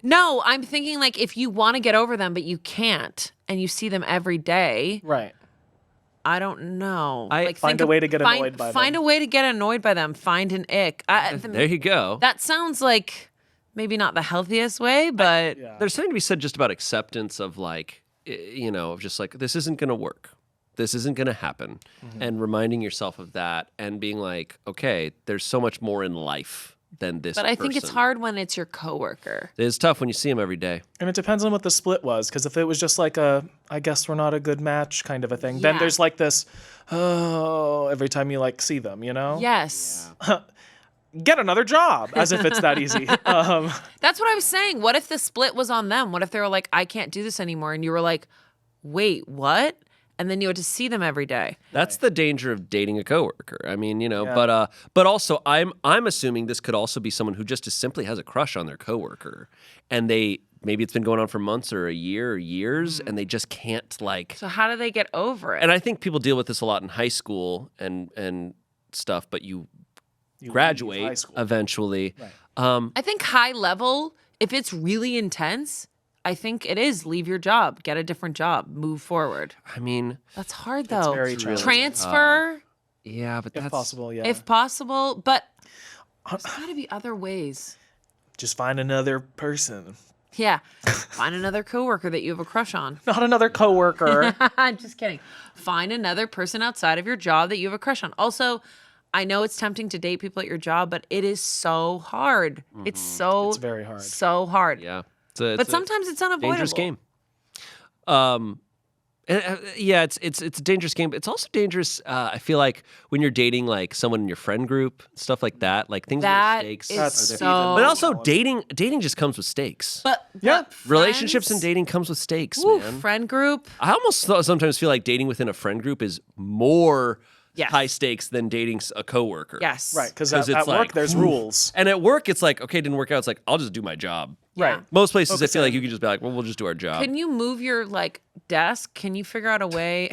Speaker 2: No, I'm thinking like if you want to get over them, but you can't, and you see them every day.
Speaker 3: Right.
Speaker 2: I don't know.
Speaker 1: Like,
Speaker 3: find a way to get annoyed by them.
Speaker 2: Find a way to get annoyed by them. Find an ick.
Speaker 1: There you go.
Speaker 2: That sounds like maybe not the healthiest way, but
Speaker 1: There's something to be said just about acceptance of like, of just like, this isn't going to work. This isn't going to happen. And reminding yourself of that and being like, okay, there's so much more in life than this
Speaker 2: But I think it's
Speaker 1: person.
Speaker 2: hard when it's your coworker.
Speaker 1: It's tough when you see him every day.
Speaker 3: And it depends on what the split was, because if it was just like I guess we're not a good match kind of a thing, then
Speaker 2: Yeah.
Speaker 3: there's like this, every time you like see them, you know?
Speaker 2: Yes.
Speaker 3: Get another job, as if it's that easy.
Speaker 2: That's what I was saying. What if the split was on them? What if they were like, I can't do this anymore? And you were like, wait, what? And then you had to see them every day.
Speaker 1: That's the danger of dating a coworker. I mean, but also I'm assuming this could also be someone who just simply has a crush on their coworker, and maybe it's been going on for months or a year or years, and they just can't like.
Speaker 2: So how do they get over it?
Speaker 1: And I think people deal with this a lot in high school and stuff, but you
Speaker 3: leave high
Speaker 1: graduate
Speaker 3: school.
Speaker 1: eventually.
Speaker 3: Right.
Speaker 2: I think high level, if it's really intense, I think it is leave your job, get a different job, move forward.
Speaker 1: I mean,
Speaker 2: That's hard though.
Speaker 3: very challenging.
Speaker 2: Transfer
Speaker 1: yeah, but
Speaker 3: If
Speaker 1: that's
Speaker 3: possible, yeah.
Speaker 2: if possible, but there's got to be other ways.
Speaker 3: Just find another person.
Speaker 2: Yeah. Find another coworker that you have a crush on.
Speaker 3: Not another coworker.
Speaker 2: I'm just kidding. Find another person outside of your job that you have a crush on. Also, I know it's tempting to date people at your job, but it is so hard. It's
Speaker 3: very hard.
Speaker 2: So hard.
Speaker 1: yeah.
Speaker 2: But sometimes it's unavoidable.
Speaker 1: Dangerous game. It's a dangerous game. But it's also dangerous. I feel like when you're dating like someone in your friend group, stuff like that, like things
Speaker 2: That
Speaker 1: with stakes.
Speaker 2: is
Speaker 3: That's
Speaker 2: so.
Speaker 3: even-
Speaker 1: But also dating just comes with stakes.
Speaker 2: But
Speaker 3: Yeah.
Speaker 1: Relationships
Speaker 2: friends-
Speaker 1: and dating comes with stakes,
Speaker 2: Ooh,
Speaker 1: man.
Speaker 2: friend group.
Speaker 1: I almost sometimes feel like dating within a friend group is more
Speaker 2: Yes.
Speaker 1: high stakes than dating a coworker.
Speaker 2: Yes.
Speaker 3: Right, because
Speaker 1: 'Cause
Speaker 3: at
Speaker 1: it's
Speaker 3: work
Speaker 1: like,
Speaker 3: there's rules.
Speaker 1: And at work, it's like, okay, it didn't work out. It's like, I'll just do my job.
Speaker 2: Yeah.
Speaker 3: Right.
Speaker 1: Most places,
Speaker 3: Focus
Speaker 1: I feel like
Speaker 3: in.
Speaker 1: you can just be like, well, we'll just do our job.
Speaker 2: Can you move your like desk? Can you figure out a way?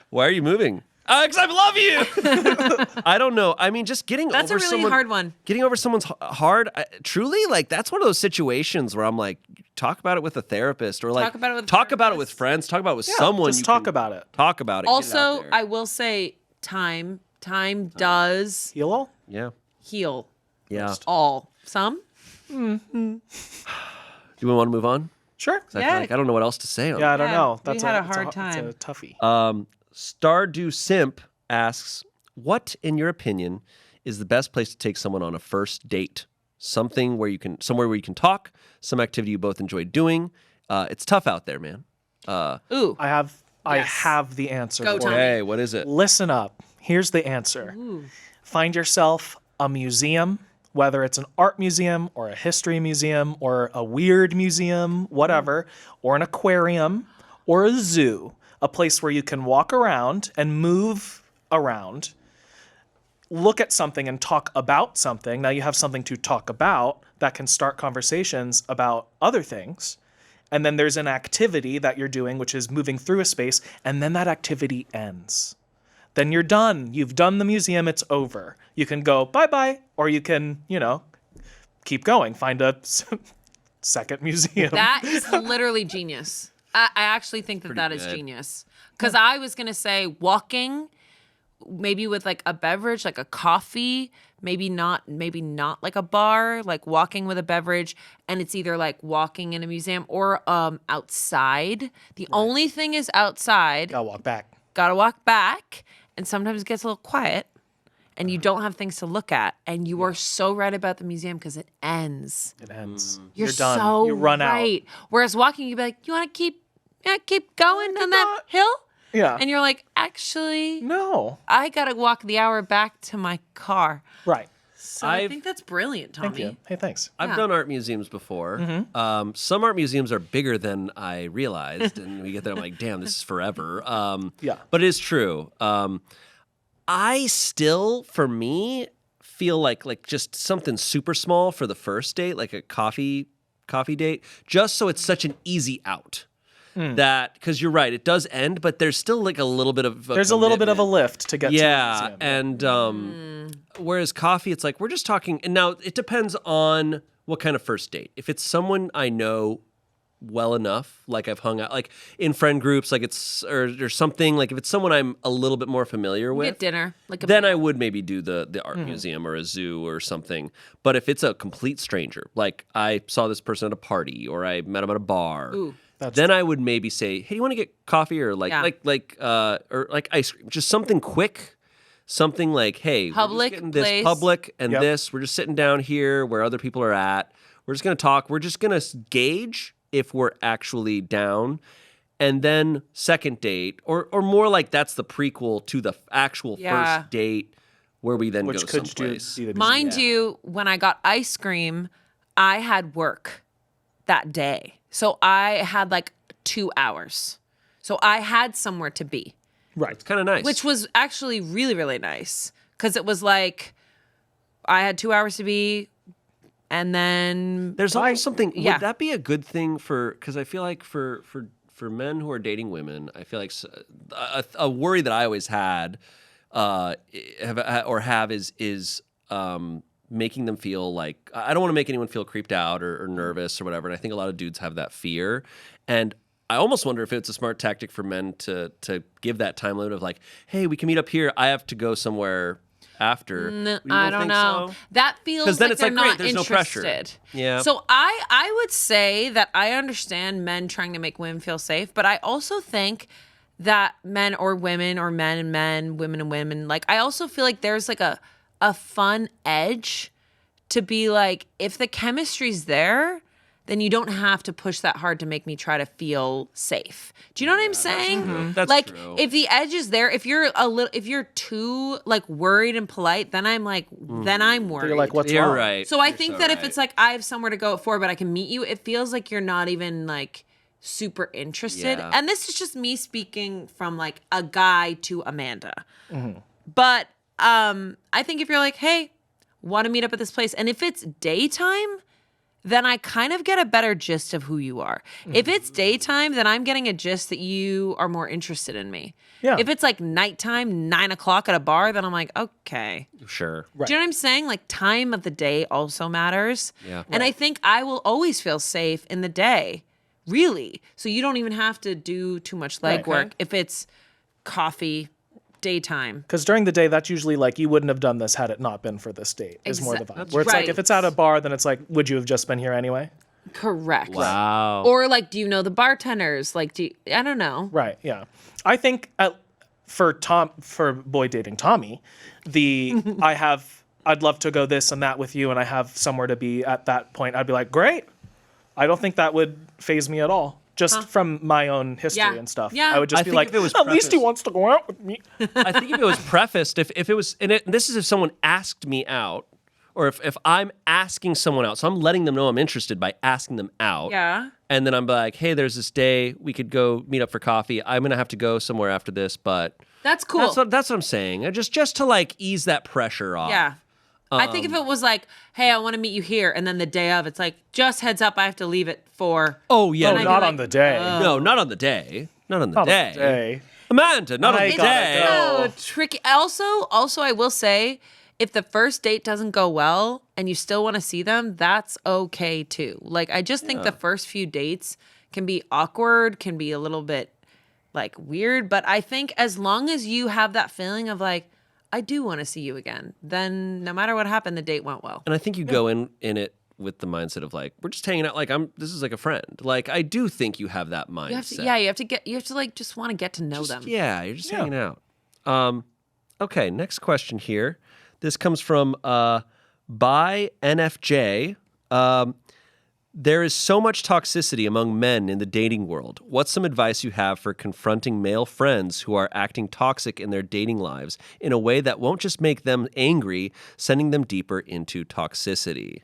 Speaker 1: Why are you moving? Because I love you. I don't know. I mean, just getting
Speaker 2: That's
Speaker 1: over
Speaker 2: a really
Speaker 1: someone,
Speaker 2: hard one.
Speaker 1: Getting over someone's hard. Truly, like that's one of those situations where I'm like, talk about it with a therapist, or like
Speaker 2: Talk about it with a
Speaker 1: talk about it with
Speaker 2: therapist.
Speaker 1: friends. Talk about it with someone.
Speaker 3: Just
Speaker 1: you
Speaker 3: talk
Speaker 1: can
Speaker 3: about it.
Speaker 1: Talk about it. get it out
Speaker 2: Also,
Speaker 1: there.
Speaker 2: I will say time does
Speaker 3: Heal all?
Speaker 1: yeah,
Speaker 2: heal
Speaker 1: yeah.
Speaker 2: all. Some.
Speaker 1: Do we want to move on?
Speaker 3: Sure.
Speaker 1: 'Cause I feel like I don't know what else to say on
Speaker 3: Yeah, I don't
Speaker 2: Yeah,
Speaker 3: know.
Speaker 2: we
Speaker 3: That's
Speaker 2: had a
Speaker 3: it's
Speaker 2: hard time.
Speaker 3: It's a toughie.
Speaker 1: Stardew Simp asks, what, in your opinion, is the best place to take someone on a first date? Somewhere where you can talk, some activity you both enjoy doing. It's tough out there, man.
Speaker 2: Ooh.
Speaker 3: I have
Speaker 2: Yes.
Speaker 3: the answer.
Speaker 2: Go,
Speaker 3: for
Speaker 2: Tommy.
Speaker 3: it.
Speaker 1: Hey, what is it?
Speaker 3: Listen up. Here's the answer. Find yourself a museum, whether it's an art museum or a history museum or a weird museum, whatever, or an aquarium or a zoo, a place where you can walk around and move around, look at something and talk about something. Now you have something to talk about that can start conversations about other things. And then there's an activity that you're doing, which is moving through a space, and then that activity ends. Then you're done. You've done the museum. It's over. You can go bye-bye, or you can, keep going. Find a second museum.
Speaker 2: That is literally genius. I actually think that is
Speaker 1: good.
Speaker 2: genius. Because I was going to say walking, maybe with like a beverage, like a coffee, maybe not like a bar, like walking with a beverage. And it's either like walking in a museum or outside. The only thing is outside,
Speaker 3: I'll walk back.
Speaker 2: gotta walk back. And sometimes it gets a little quiet and you don't have things to look at. And you are so right about the museum because it ends.
Speaker 3: It ends.
Speaker 2: You're
Speaker 3: done.
Speaker 2: so
Speaker 3: You run
Speaker 2: right. Whereas walking, you'd be like, you want to keep going on that hill?
Speaker 3: out. Yeah.
Speaker 2: And you're like, actually,
Speaker 3: No.
Speaker 2: I got to walk the hour back to my car.
Speaker 3: Right.
Speaker 2: So I
Speaker 1: I've-
Speaker 2: think that's brilliant, Tommy.
Speaker 3: Thank you. Hey, thanks.
Speaker 1: I've
Speaker 2: Yeah.
Speaker 1: done art museums before. Some art museums are bigger than I realized, and we get there, I'm like, damn, this is forever.
Speaker 3: Yeah.
Speaker 1: But it is true. I still, for me, feel like just something super small for the first date, like a coffee date, just so it's such an easy out. That, because you're right, it does end, but there's still like a little bit of
Speaker 3: there's a little bit of a lift to get to the museum.
Speaker 1: And whereas coffee, it's like we're just talking, and now it depends on what kind of first date. If it's someone I know well enough, like I've hung out, like in friend groups, like it's or something, like if it's someone I'm a little bit more familiar with,
Speaker 2: Get dinner,
Speaker 1: then I would maybe do the art museum or a zoo or something. But if it's a complete stranger, like I saw this person at a party or I met him at a bar. Then I would maybe say, "Hey, you want to get coffee or like ice cream? Just something quick, something like, hey,
Speaker 2: public
Speaker 1: we're just getting this
Speaker 2: place.
Speaker 1: public and this. We're just sitting down here where other people are at. We're just gonna talk. We're just gonna gauge if we're actually down, and then second date, or more like that's the prequel to the actual first date, where we then go someplace.
Speaker 2: Mind you, when I got ice cream, I had work that day. So I had like 2 hours. So I had somewhere to be.
Speaker 3: Right.
Speaker 1: It's kind of nice.
Speaker 2: Which was actually really, really nice. Because it was like, I had 2 hours to be, and then...
Speaker 1: There's always something... Would that be a good thing for... Because I feel like for men who are dating women, I feel like a worry that I always had is making them feel like, I don't want to make anyone feel creeped out or nervous or whatever. And I think a lot of dudes have that fear. And I almost wonder if it's a smart tactic for men to give that time limit of like, hey, we can meet up here. I have to go somewhere after.
Speaker 2: I don't know. So? That feels
Speaker 1: then
Speaker 2: like
Speaker 1: it's
Speaker 2: they're
Speaker 1: like,
Speaker 2: not
Speaker 1: great, there's
Speaker 2: interested.
Speaker 1: No pressure. Yeah.
Speaker 2: So I would say that I understand men trying to make women feel safe, but I also think that men or women or men and men, women and women, like I also feel like there's like a fun edge to be like, if the chemistry's there, then you don't have to push that hard to make me try to feel safe. Do you know what I'm saying?
Speaker 1: That's
Speaker 2: like
Speaker 1: true.
Speaker 2: If the edge is there, if you're too like worried and polite, then I'm like, then I'm worried.
Speaker 3: You're like, what's
Speaker 1: You're
Speaker 3: wrong?
Speaker 1: right.
Speaker 2: So I think that if it's like I have somewhere to go at 4, but I can meet you, it feels like you're not even like super interested.
Speaker 1: Yeah.
Speaker 2: And this is just me speaking from like a guy to Amanda. But I think if you're like, hey, want to meet up at this place, and if it's daytime, then I kind of get a better gist of who you are. If it's daytime, then I'm getting a gist that you are more interested in me.
Speaker 3: Yeah.
Speaker 2: If it's like nighttime, 9 o'clock at a bar, then I'm like, okay.
Speaker 1: Sure.
Speaker 3: Right.
Speaker 2: Do you know what I'm saying? Like time of the day also matters.
Speaker 1: Yeah.
Speaker 2: And I think I will always feel safe in the day, really. So you don't even have to do too much legwork if it's coffee, daytime.
Speaker 3: Because during the day, that's usually like, you wouldn't have done this had it not been for this date, is more the vibe. Where it's like, if it's at a bar, then it's like, would you have just been here anyway?
Speaker 2: Correct.
Speaker 1: Wow.
Speaker 2: Or like, do you know the bartenders? Like, I don't know.
Speaker 3: Right, yeah. I think for boy dating Tommy, I'd love to go this and that with you, and I have somewhere to be at that point. I'd be like, great. I don't think that would faze me at all. Just from my own history and stuff.
Speaker 2: Yeah.
Speaker 3: I would just be like, at least he wants to go out with me.
Speaker 1: I think if it was prefaced, if it was, and this is if someone asked me out, or if I'm asking someone out, so I'm letting them know I'm interested by asking them out.
Speaker 2: Yeah.
Speaker 1: And then I'm like, hey, there's this day, we could go meet up for coffee. I'm going to have to go somewhere after this, but.
Speaker 2: That's cool.
Speaker 1: That's what I'm saying. Just to like ease that pressure off.
Speaker 2: Yeah. I think if it was like, hey, I want to meet you here, and then the day of, it's like, just heads up, I have to leave at 4.
Speaker 1: Oh, yeah.
Speaker 3: No, not on the day.
Speaker 1: No, not on the day. Not on the day.
Speaker 3: On the day.
Speaker 1: Amanda, not on the
Speaker 3: It's
Speaker 1: day.
Speaker 2: so tricky. Also, I will say, if the first date doesn't go well and you still want to see them, that's okay too. Like, I just think the first few dates can be awkward, can be a little bit like weird, but I think as long as you have that feeling of like, I do want to see you again, then no matter what happened, the date went well.
Speaker 1: And I think you go in it with the mindset of like, we're just hanging out. Like this is like a friend. Like I do think you have that mindset.
Speaker 2: You have to like just want to get to know them.
Speaker 1: Yeah, you're just hanging out. Okay, next question here. This comes from by NFJ. There is so much toxicity among men in the dating world. What's some advice you have for confronting male friends who are acting toxic in their dating lives in a way that won't just make them angry, sending them deeper into toxicity?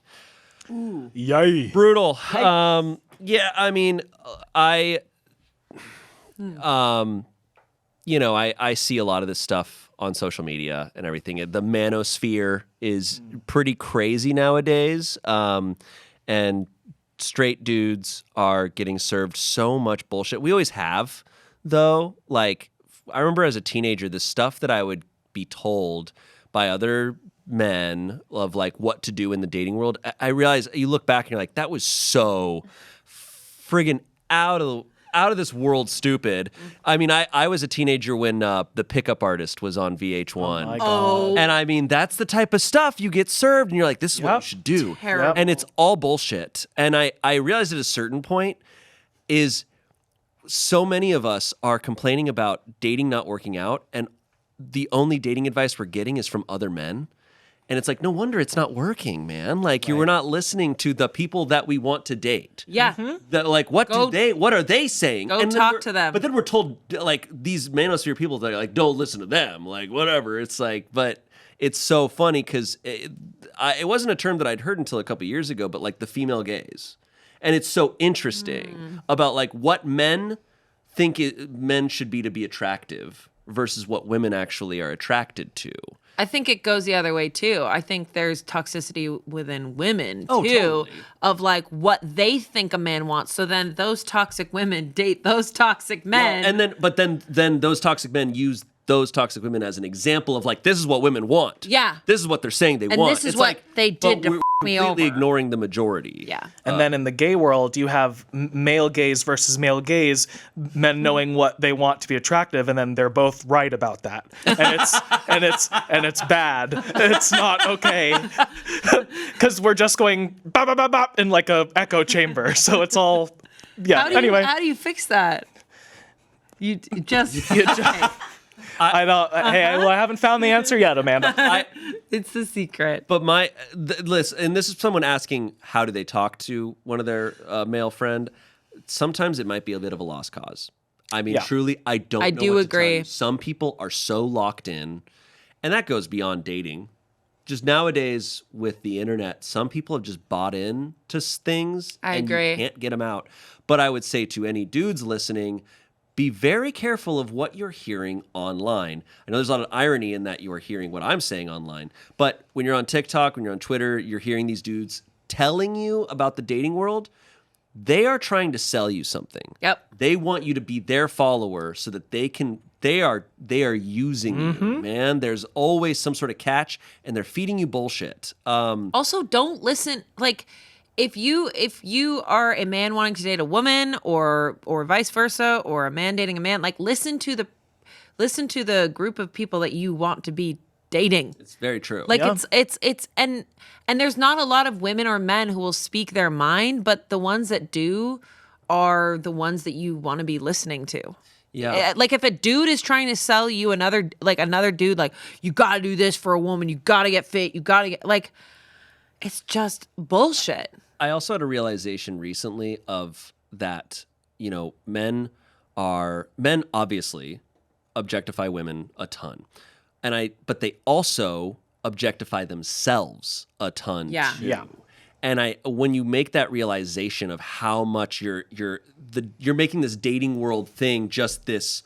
Speaker 3: Ooh. Yay.
Speaker 1: Brutal. Yeah, I mean, I see a lot of this stuff on social media and everything. The manosphere is pretty crazy nowadays. And straight dudes are getting served so much bullshit. We always have, though. Like, I remember as a teenager, the stuff that I would be told by other men of like what to do in the dating world. I realize you look back and you're like, that was so friggin' out of this world stupid. I mean, I was a teenager when the Pickup Artist was on VH1.
Speaker 3: Oh my God.
Speaker 1: And I mean, that's the type of stuff you get served and you're like, this is what you should do.
Speaker 2: Terrible.
Speaker 1: And it's all bullshit. And I realized at a certain point is so many of us are complaining about dating not working out, and the only dating advice we're getting is from other men. And it's like, no wonder it's not working, man. Like, you were not listening to the people that we want to date.
Speaker 2: Yeah.
Speaker 1: That, like, what are they saying?
Speaker 2: Go
Speaker 1: and
Speaker 2: talk to them.
Speaker 1: But then we're told, like, these manosphere people that are like, don't listen to them. Like, whatever. It's like, but it's so funny because it wasn't a term that I'd heard until a couple years ago, but like the female gaze. And it's so interesting about like what men think men should be to be attractive versus what women actually are attracted to.
Speaker 2: I think it goes the other way too. I think there's toxicity within women too,
Speaker 1: Totally.
Speaker 2: of like what they think a man wants. So then those toxic women date those toxic men.
Speaker 1: And then those toxic men use those toxic women as an example of like, this is what women want.
Speaker 2: Yeah.
Speaker 1: This is what they're saying they
Speaker 2: And
Speaker 1: want.
Speaker 2: this is
Speaker 1: It's
Speaker 2: what
Speaker 1: like,
Speaker 2: they did
Speaker 1: but
Speaker 2: to
Speaker 1: we're
Speaker 2: me
Speaker 1: completely
Speaker 2: over.
Speaker 1: ignoring the majority.
Speaker 2: Yeah.
Speaker 3: And then in the gay world, you have male gaze versus male gaze, men knowing what they want to be attractive, and then they're both right about that. And it's bad. It's not okay. Because we're just going bop, bop, bop, bop in like a echo chamber. So it's all anyway.
Speaker 2: How do you fix that? You just
Speaker 3: I don't. Hey, well, I haven't found the answer yet, Amanda.
Speaker 2: it's the secret.
Speaker 1: But listen, and this is someone asking how do they talk to one of their male friend. Sometimes it might be a bit of a lost cause. I mean, truly, I don't know what to tell
Speaker 2: agree.
Speaker 1: you. Some people are so locked in, and that goes beyond dating. Just nowadays with the internet, some people have just bought in to things.
Speaker 2: I
Speaker 1: and
Speaker 2: agree.
Speaker 1: You can't get them out. But I would say to any dudes listening, be very careful of what you're hearing online. I know there's a lot of irony in that you are hearing what I'm saying online, but when you're on TikTok, when you're on Twitter, you're hearing these dudes telling you about the dating world. They are trying to sell you something.
Speaker 2: Yep.
Speaker 1: They want you to be their follower so that they are using you, man. There's always some sort of catch, and they're feeding you bullshit.
Speaker 2: Also, don't listen. Like, if you are a man wanting to date a woman, or vice versa, or a man dating a man, like listen to the group of people that you want to be dating.
Speaker 1: It's very true.
Speaker 2: Like it's and there's not a lot of women or men who will speak their mind, but the ones that do are the ones that you want to be listening to.
Speaker 1: Yeah.
Speaker 2: Like if a dude is trying to sell you another dude, like you got to do this for a woman, you got to get fit, you got to get like, it's just bullshit.
Speaker 1: I also had a realization recently of that, men obviously objectify women a ton. But they also objectify themselves a ton
Speaker 2: Yeah.
Speaker 1: too.
Speaker 3: Yeah.
Speaker 1: And when you make that realization of how much you're making this dating world thing just this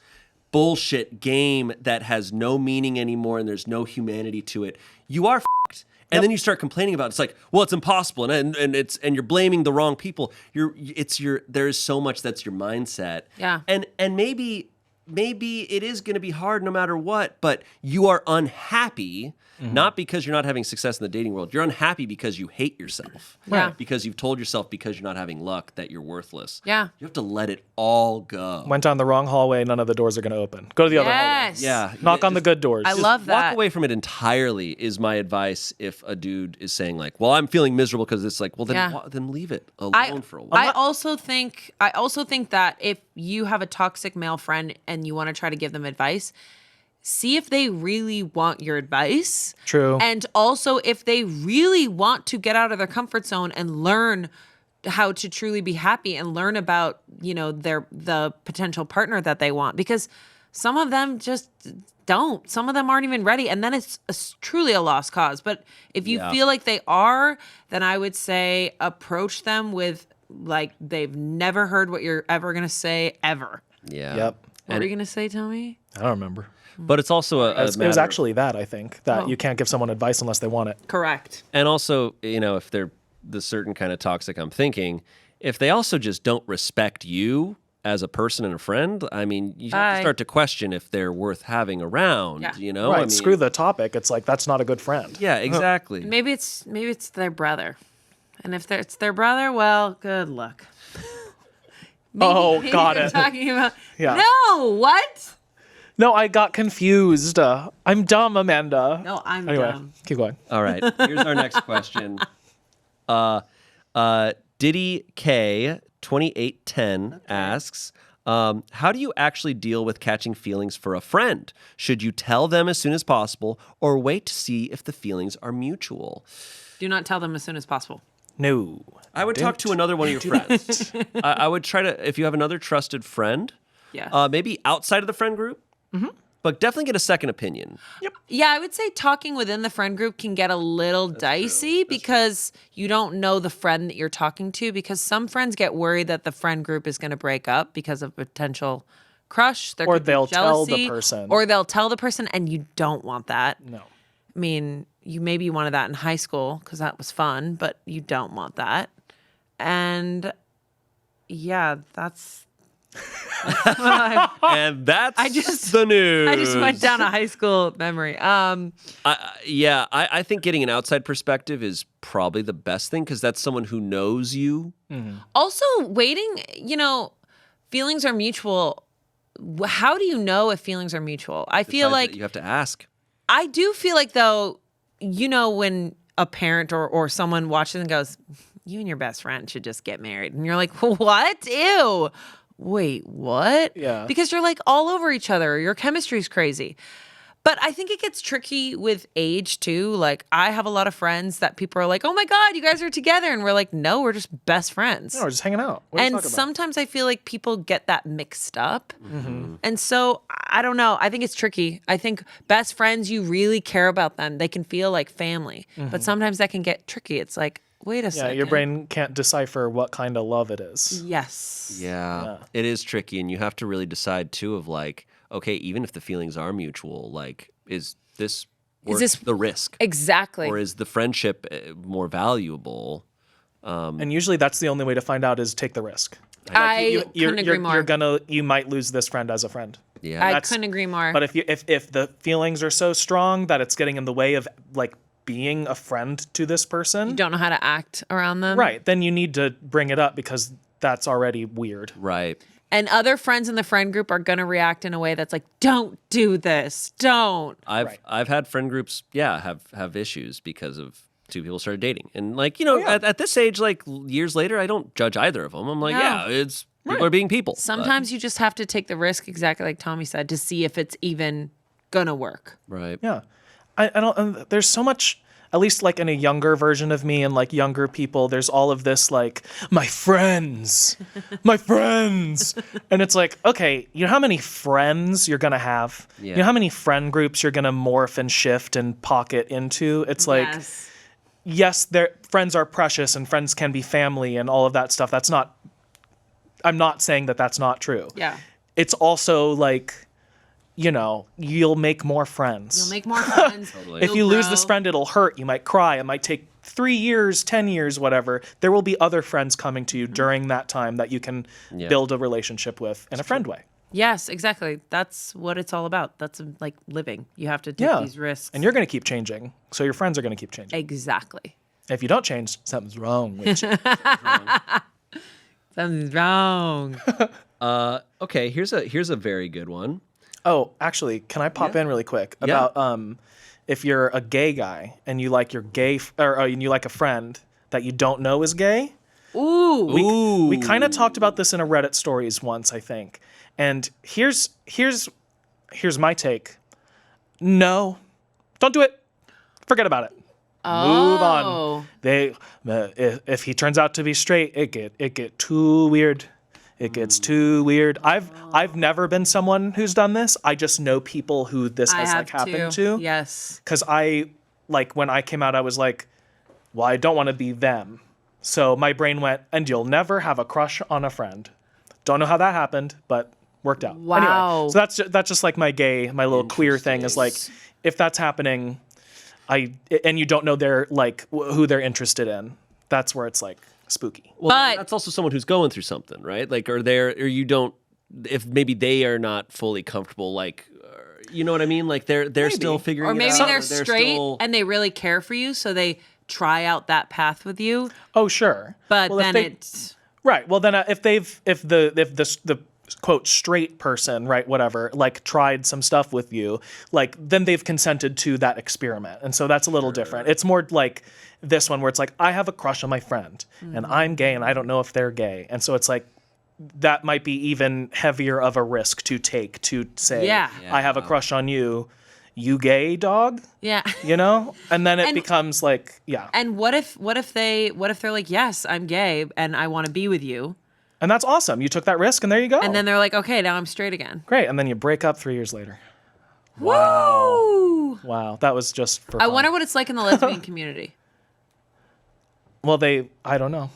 Speaker 1: bullshit game that has no meaning anymore and there's no humanity to it, you are fucked. And then you start complaining about it. It's like, well, it's impossible, and you're blaming the wrong people. There's so much that's your mindset.
Speaker 2: Yeah.
Speaker 1: And maybe it is going to be hard no matter what, but you are unhappy. Not because you're not having success in the dating world. You're unhappy because you hate yourself.
Speaker 2: Yeah.
Speaker 1: Because you've told yourself because you're not having luck that you're worthless.
Speaker 2: Yeah.
Speaker 1: You have to let it all go.
Speaker 3: Went down the wrong hallway. None of the doors are going to open. Go to the other hallway.
Speaker 2: Yes.
Speaker 1: Yeah.
Speaker 3: Knock on the good doors.
Speaker 2: I love that.
Speaker 1: Walk away from it entirely is my advice if a dude is saying like, well, I'm feeling miserable because it's like, well, then leave it alone for a while.
Speaker 2: I also think that if you have a toxic male friend and you want to try to give them advice, see if they really want your advice.
Speaker 3: True.
Speaker 2: And also if they really want to get out of their comfort zone and learn how to truly be happy and learn about, the potential partner that they want, because some of them just don't. Some of them aren't even ready, and then it's truly a lost cause. But if you feel like they are, then I would say approach them with like they've never heard what you're ever going to say ever.
Speaker 1: Yeah.
Speaker 3: Yep.
Speaker 2: What are you going to say, Tommy?
Speaker 3: I don't remember.
Speaker 1: But it's also a
Speaker 3: It was
Speaker 1: matter of-
Speaker 3: actually that, I think, that you can't give someone advice unless they want it.
Speaker 2: Correct.
Speaker 1: and also, if they're the certain kind of toxic I'm thinking, if they also just don't respect you as a person and a friend, I mean, you have to
Speaker 2: Bye.
Speaker 1: start to question if they're worth having around,
Speaker 2: Yeah.
Speaker 3: Right,
Speaker 1: I mean,
Speaker 3: screw the topic. It's like, that's not a good friend.
Speaker 1: Yeah, exactly.
Speaker 2: Maybe it's their brother, and if it's their brother, well, good luck. Maybe
Speaker 3: got
Speaker 2: you're
Speaker 3: it.
Speaker 2: Talking about
Speaker 3: Yeah.
Speaker 2: No, what?
Speaker 3: No, I got confused. I'm dumb, Amanda.
Speaker 2: No, I'm
Speaker 3: Anyway,
Speaker 2: dumb.
Speaker 3: keep going.
Speaker 1: All right, here's our next question. Diddy K 2810 asks, how do you actually deal with catching feelings for a friend? Should you tell them as soon as possible or wait to see if the feelings are mutual?
Speaker 2: Do not tell them as soon as possible.
Speaker 3: No.
Speaker 1: I would talk to another one of your friends. I would try to, if you have another trusted friend,
Speaker 2: Yeah.
Speaker 1: maybe outside of the friend group, but definitely get a second opinion.
Speaker 2: Yeah, I would say talking within the friend group can get a little dicey because you don't know the friend that you're talking to, because some friends get worried that the friend group is going to break up because of potential crush. There
Speaker 3: Or
Speaker 2: could be
Speaker 3: they'll tell the
Speaker 2: jealousy,
Speaker 3: person.
Speaker 2: Or they'll tell the person, and you don't want that.
Speaker 3: No.
Speaker 2: I mean, you maybe wanted that in high school because that was fun, but you don't want that. And yeah, that's what
Speaker 1: And that's
Speaker 2: I just-
Speaker 1: the news.
Speaker 2: I just went down a high school memory.
Speaker 1: I think getting an outside perspective is probably the best thing because that's someone who knows you.
Speaker 2: Also, waiting, feelings are mutual. How do you know if feelings are mutual? I feel
Speaker 1: Besides
Speaker 2: like
Speaker 1: that you have to ask.
Speaker 2: I do feel like, though, when a parent or someone watches and goes, you and your best friend should just get married. And you're like, what? Ew. Wait, what?
Speaker 3: Yeah.
Speaker 2: Because you're like all over each other. Your chemistry's crazy. But I think it gets tricky with age too. Like, I have a lot of friends that people are like, oh my God, you guys are together. And we're like, no, we're just best friends.
Speaker 3: No, we're just hanging out. What are you
Speaker 2: And
Speaker 3: talking about?
Speaker 2: sometimes I feel like people get that mixed up. And so I don't know. I think it's tricky. I think best friends, you really care about them. They can feel like family. But sometimes that can get tricky. It's like, wait a
Speaker 3: Yeah,
Speaker 2: second.
Speaker 3: your brain can't decipher what kind of love it is.
Speaker 2: Yes.
Speaker 1: Yeah, it is tricky, and you have to really decide too. Of like, okay, even if the feelings are mutual, like, is this worth
Speaker 2: this-
Speaker 1: the risk,
Speaker 2: Exactly.
Speaker 1: or is the friendship more valuable?
Speaker 3: And usually that's the only way to find out is take the risk.
Speaker 2: I couldn't agree more.
Speaker 3: You might lose this friend as a friend.
Speaker 1: Yeah,
Speaker 2: I
Speaker 3: that's-
Speaker 2: couldn't agree more.
Speaker 3: But if the feelings are so strong that it's getting in the way of like being a friend to this person,
Speaker 2: you don't know how to act around them.
Speaker 3: right, then you need to bring it up because that's already weird.
Speaker 1: right.
Speaker 2: And other friends in the friend group are going to react in a way that's like, don't do this. Don't.
Speaker 1: I've had friend groups, have issues because of two people started dating, and like at this age, like years later, I don't judge either of them. I'm like,
Speaker 2: No.
Speaker 1: yeah, it's people are being people.
Speaker 2: Sometimes you just have to take the risk, exactly like Tommy said, to see if it's even going to work.
Speaker 1: Right.
Speaker 3: Yeah. I don't, there's so much, at least like in a younger version of me and like younger people, there's all of this like, my friends. And it's like, okay, you know how many friends you're going to have?
Speaker 1: Yeah.
Speaker 3: You know how many friend groups you're going to morph and shift and pocket into? It's like, yes, friends are precious and friends can be family and all of that stuff. I'm not saying that that's not true.
Speaker 2: Yeah.
Speaker 3: It's also like, you'll make more friends.
Speaker 2: You'll make more friends.
Speaker 1: Totally.
Speaker 3: If
Speaker 2: You'll
Speaker 3: you lose
Speaker 2: grow.
Speaker 3: this friend, it'll hurt. You might cry. It might take 3 years, 10 years, whatever. There will be other friends coming to you during that time that you can build a relationship with in a friend way.
Speaker 2: Yes, exactly. That's what it's all about. That's like living. You have to take these risks.
Speaker 3: And you're going to keep changing. So your friends are going to keep changing.
Speaker 2: Exactly.
Speaker 3: If you don't change, something's wrong with you.
Speaker 2: Something's wrong.
Speaker 1: Okay, here's a very good one.
Speaker 3: Oh, actually, can I pop in really quick about if you're a gay guy and you like your gay or you like a friend that you don't know is gay?
Speaker 2: Ooh.
Speaker 3: We kind of talked about this in a Reddit stories once, I think. And here's my take. No, don't do it. Forget about it. Move on. If he turns out to be straight, it get too weird. It gets too weird. I've never been someone who's done this. I just know people who this has like happened to.
Speaker 2: Yes.
Speaker 3: Because when I came out, I was like, well, I don't want to be them. So my brain went, and you'll never have a crush on a friend. Don't know how that happened, but Worked out.
Speaker 2: Wow.
Speaker 3: Anyway, so that's just like my little queer thing is like, if that's happening, and you don't know they're like who they're interested in, that's where it's like spooky.
Speaker 1: Well,
Speaker 2: But-
Speaker 1: that's also someone who's going through something, right? Like, or you don't, if maybe they are not fully comfortable, like, you know what I mean? Like they're still figuring
Speaker 2: Or
Speaker 1: it
Speaker 2: maybe
Speaker 1: out.
Speaker 2: they're straight and they really care for you, so they try out that path with you.
Speaker 3: Oh, sure.
Speaker 2: But
Speaker 3: Well,
Speaker 2: then it's
Speaker 3: right. Well, then if the quote straight person, right, whatever, like tried some stuff with you, like then they've consented to that experiment, and so that's a little different. It's more like this one where it's like I have a crush on my friend, and I'm gay, and I don't know if they're gay, and so it's like that might be even heavier of a risk to take to say,
Speaker 2: Yeah.
Speaker 3: I have a crush on you. You gay, dog?
Speaker 2: yeah.
Speaker 3: You know? And then it
Speaker 2: And-
Speaker 3: becomes like, yeah.
Speaker 2: And what if they're like, yes, I'm gay and I want to be with you,
Speaker 3: And that's awesome. You took that risk and there you go.
Speaker 2: and then they're like, okay, now I'm straight again.
Speaker 3: Great. And then you break up 3 years later.
Speaker 2: Woo!
Speaker 3: Wow. That was just for
Speaker 2: I
Speaker 3: fun.
Speaker 2: wonder what it's like in the lesbian community.
Speaker 3: Well, I don't know.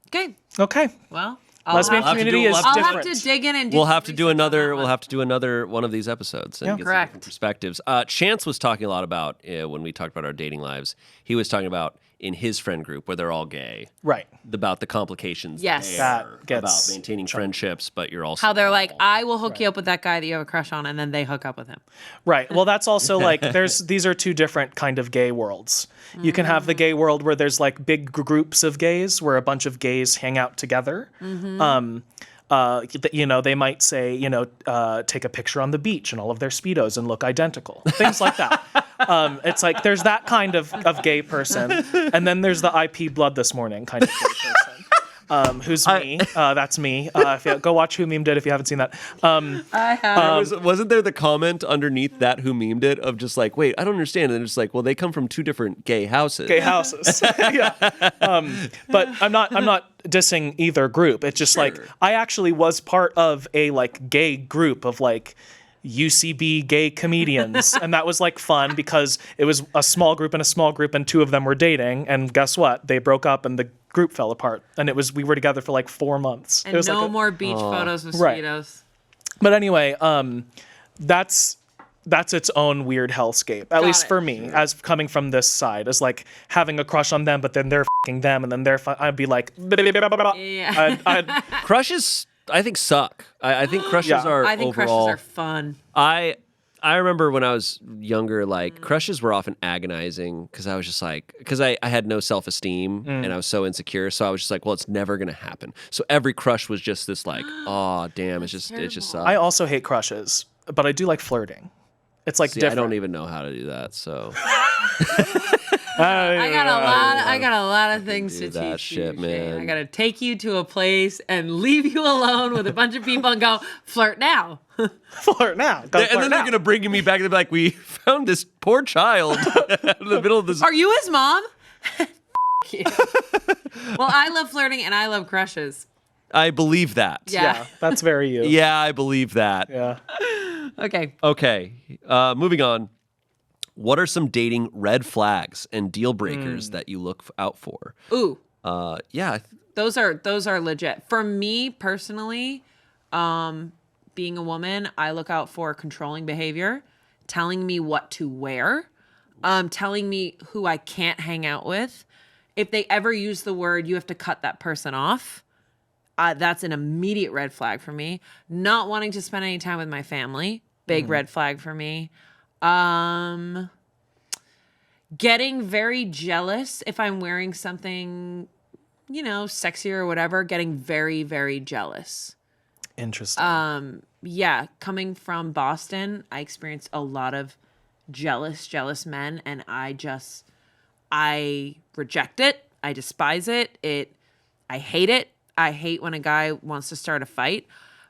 Speaker 2: Okay,
Speaker 3: Okay.
Speaker 2: well, I'll
Speaker 3: Lesbian
Speaker 2: have,
Speaker 3: community is
Speaker 2: I'll
Speaker 3: different.
Speaker 2: have to dig in and do
Speaker 1: We'll
Speaker 2: some
Speaker 1: have to do
Speaker 2: research on
Speaker 1: another.
Speaker 2: that
Speaker 1: We'll
Speaker 2: one.
Speaker 1: have to do another one of these episodes and
Speaker 3: Yeah.
Speaker 1: get some
Speaker 2: Correct.
Speaker 1: different perspectives. Chance was talking a lot about when we talked about our dating lives. He was talking about in his friend group where they're all gay,
Speaker 3: Right.
Speaker 1: about the complications.
Speaker 2: Yes.
Speaker 3: That
Speaker 1: there,
Speaker 3: gets
Speaker 1: about maintaining friendships, but you're also
Speaker 2: How they're like, I will hook you up with that guy that you have a crush on, and then they hook up with him.
Speaker 3: Right. Well, that's also like these are two different kind of gay worlds. You can have the gay world where there's like big groups of gays where a bunch of gays hang out together. They might say, take a picture on the beach and all of their Speedos and look identical. Things like that. It's like there's that kind of gay person. And then there's the IP Blood This Morning kind of gay person. Who's me? That's me. Go watch Who Memed It if you haven't seen that.
Speaker 2: I have.
Speaker 1: wasn't there the comment underneath that who memed it of just like, wait, I don't understand. And it's like, well, they come from two different gay houses.
Speaker 3: Gay houses. Yeah. But I'm not dissing either group. It's just like I actually was part of a like gay group of like UCB gay comedians, and that was like fun because it was a small group and two of them were dating, and guess what? They broke up and the group fell apart, and we were together for like 4 months.
Speaker 2: And
Speaker 3: it was
Speaker 2: no
Speaker 3: like
Speaker 2: more beach photos with
Speaker 3: Right.
Speaker 2: Speedos.
Speaker 3: But anyway, that's its own weird hellscape, at least
Speaker 2: it.
Speaker 3: for me, as coming from this side, as like having a crush on them, but then they're f***ing them, and then I'd be like,
Speaker 2: Yeah.
Speaker 1: Crushes, I think, suck. I think crushes
Speaker 3: Yeah.
Speaker 1: are
Speaker 2: I think
Speaker 1: overall.
Speaker 2: crushes are fun.
Speaker 1: I remember when I was younger, like crushes were often agonizing because I was just like, because I had no self-esteem and I was so insecure. So I was just like, well, it's never going to happen. So every crush was just this like, oh, damn, it just sucks.
Speaker 3: I also hate crushes, but I do like flirting. It's like
Speaker 1: See, I
Speaker 3: different.
Speaker 1: don't even know how to do that. So
Speaker 2: I got a lot of things to
Speaker 1: do that
Speaker 2: teach
Speaker 1: shit,
Speaker 2: you,
Speaker 1: man.
Speaker 2: Shane. I got to take you to a place and leave you alone with a bunch of people and go flirt now.
Speaker 3: flirt now. Go
Speaker 1: and
Speaker 3: flirt
Speaker 1: then
Speaker 3: now.
Speaker 1: they're going to bring me back and be like, we found this poor child in the middle of this.
Speaker 2: Are you his mom? You. Well, I love flirting and I love crushes.
Speaker 1: I believe that.
Speaker 2: Yeah.
Speaker 3: That's very you.
Speaker 1: Yeah, I believe that.
Speaker 3: Yeah.
Speaker 2: Okay.
Speaker 1: Okay, moving on. What are some dating red flags and deal breakers that you look out for?
Speaker 2: Ooh.
Speaker 1: Yeah,
Speaker 2: Those are legit. For me personally, being a woman, I look out for controlling behavior, telling me what to wear, telling me who I can't hang out with. If they ever use the word, you have to cut that person off. That's an immediate red flag for me. Not wanting to spend any time with my family, big red flag for me. Getting very jealous if I'm wearing something, sexy or whatever, getting very, very jealous.
Speaker 3: Interesting.
Speaker 2: Yeah, coming from Boston, I experienced a lot of jealous men, and I reject it. I despise it. I hate it. I hate when a guy wants to start a fight.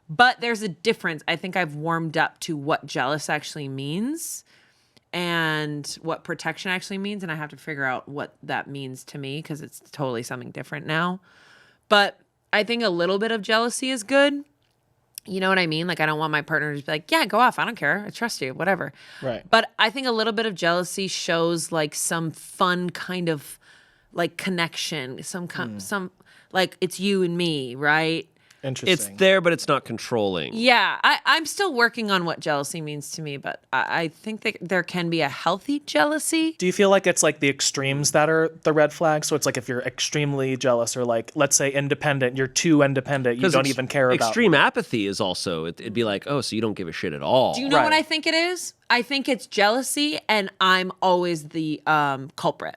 Speaker 2: But there's a difference. I think I've warmed up to what jealous actually means and what protection actually means, and I have to figure out what that means to me because it's totally something different now. But I think a little bit of jealousy is good. You know what I mean? Like, I don't want my partner to be like, yeah, go off. I don't care. I trust you, whatever.
Speaker 3: Right.
Speaker 2: But I think a little bit of jealousy shows like some fun kind of like connection, some like it's you and me, right?
Speaker 3: Interesting.
Speaker 1: It's there, but it's not controlling.
Speaker 2: Yeah, I'm still working on what jealousy means to me, but I think that there can be a healthy jealousy.
Speaker 3: Do you feel like it's like the extremes that are the red flags? So it's like if you're extremely jealous or like, let's say independent, you're too independent, you don't even care about.
Speaker 1: Extreme apathy is also, it'd be like, oh, so you don't give a shit at all.
Speaker 2: Do you know what I think it is? I think it's jealousy, and I'm always the culprit.